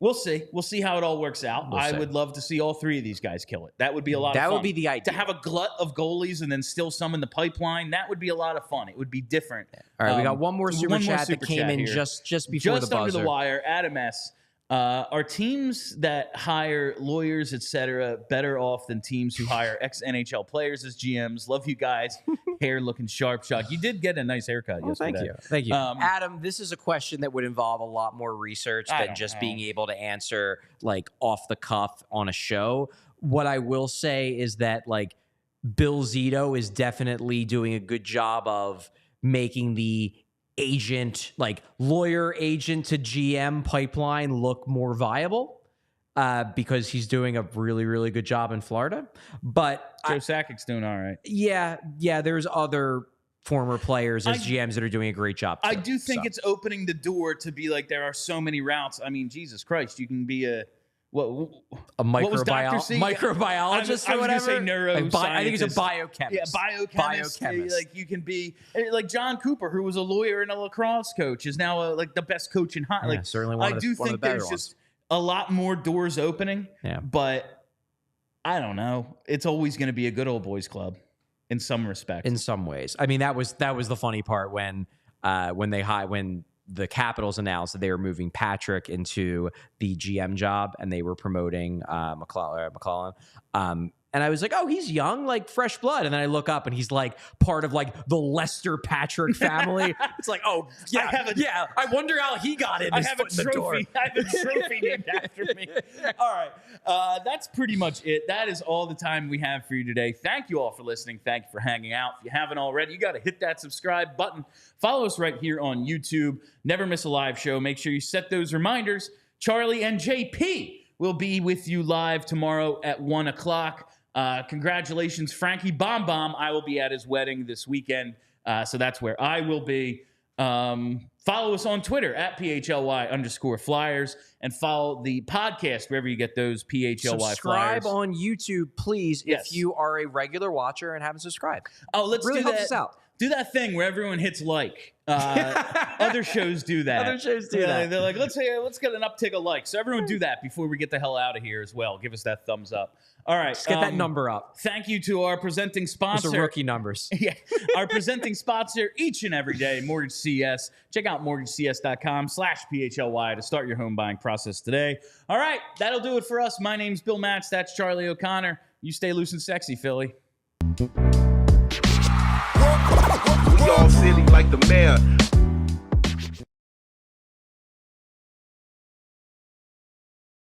Speaker 1: we'll see. We'll see how it all works out. I would love to see all 3 of these guys kill it. That would be a lot of fun.
Speaker 2: That would be the idea.
Speaker 1: To have a glut of goalies and then still some in the pipeline, that would be a lot of fun. It would be different.
Speaker 2: All right, we got one more super chat that came in just before the buzzer.
Speaker 1: Just under the wire, Adam S. Are teams that hire lawyers, etc., better off than teams who hire ex-NHL players as GMs? Love you guys. Hair looking sharp, Chuck. You did get a nice haircut yesterday.
Speaker 2: Thank you. Adam, this is a question that would involve a lot more research than just being able to answer like off the cuff on a show. What I will say is that like Bill Zito is definitely doing a good job of making the agent, like lawyer agent to GM pipeline look more viable because he's doing a really, really good job in Florida. But
Speaker 1: Joe Sakic's doing all right.
Speaker 2: Yeah. There's other former players as GMs that are doing a great job too,
Speaker 1: I do think it's opening the door to be like, there are so many routes. I mean, Jesus Christ, you can be a
Speaker 2: microbiologist or whatever.
Speaker 1: I was going to say
Speaker 2: I think he's a biochemist.
Speaker 1: Yeah, biochemist. Like you can be like John Cooper, who was a lawyer and a lacrosse coach, is now like the best coach in hockey. Like
Speaker 2: certainly one of the better
Speaker 1: there's
Speaker 2: ones.
Speaker 1: Just a lot more doors opening. Yeah, but I don't know. It's always going to be a good old boys club in some respects.
Speaker 2: In some ways, I mean that was the funny part when the Capitals announced that they were moving Patrick into the GM job and they were promoting McClellan. And I was like, oh, he's young, like fresh blood. And then I look up and he's like part of like the Lester Patrick family. It's like, oh, yeah. I wonder how he got in.
Speaker 1: I have a trophy. I have a trophy named after me. All right. That's pretty much it. That is all the time we have for you today. Thank you all for listening. Thank you for hanging out. If you haven't already, you got to hit that subscribe button. Follow us right here on YouTube. Never miss a live show. Make sure you set those reminders. Charlie and JP will be with you live tomorrow at 1 o'clock. Congratulations, Frankie Bomb. I will be at his wedding this weekend, so that's where I will be. Follow us on Twitter at PHLY_Flyers and follow the podcast wherever you get those PHLY
Speaker 2: Subscribe
Speaker 1: Flyers.
Speaker 2: on YouTube, please, if you are a regular watcher and haven't subscribed.
Speaker 1: Oh, let's
Speaker 2: really
Speaker 1: do that.
Speaker 2: Helps us out.
Speaker 1: Do that thing where everyone hits like. Other shows do that.
Speaker 2: Other shows do that.
Speaker 1: They're like, let's get an uptick of likes. So everyone do that before we get the hell out of here as well. Give us that thumbs up. All right.
Speaker 2: Let's get that number up.
Speaker 1: Thank you to our presenting sponsor.
Speaker 2: Those are rookie numbers.
Speaker 1: Yeah. Our presenting sponsor each and every day, Mortgage CS. Check out mortgagecs.com/PHLY to start your home buying process today. All right. That'll do it for us. My name's Bill Matz. That's Charlie O'Connor. You stay loose and sexy, Philly.
Speaker 3: We all silly like the mayor.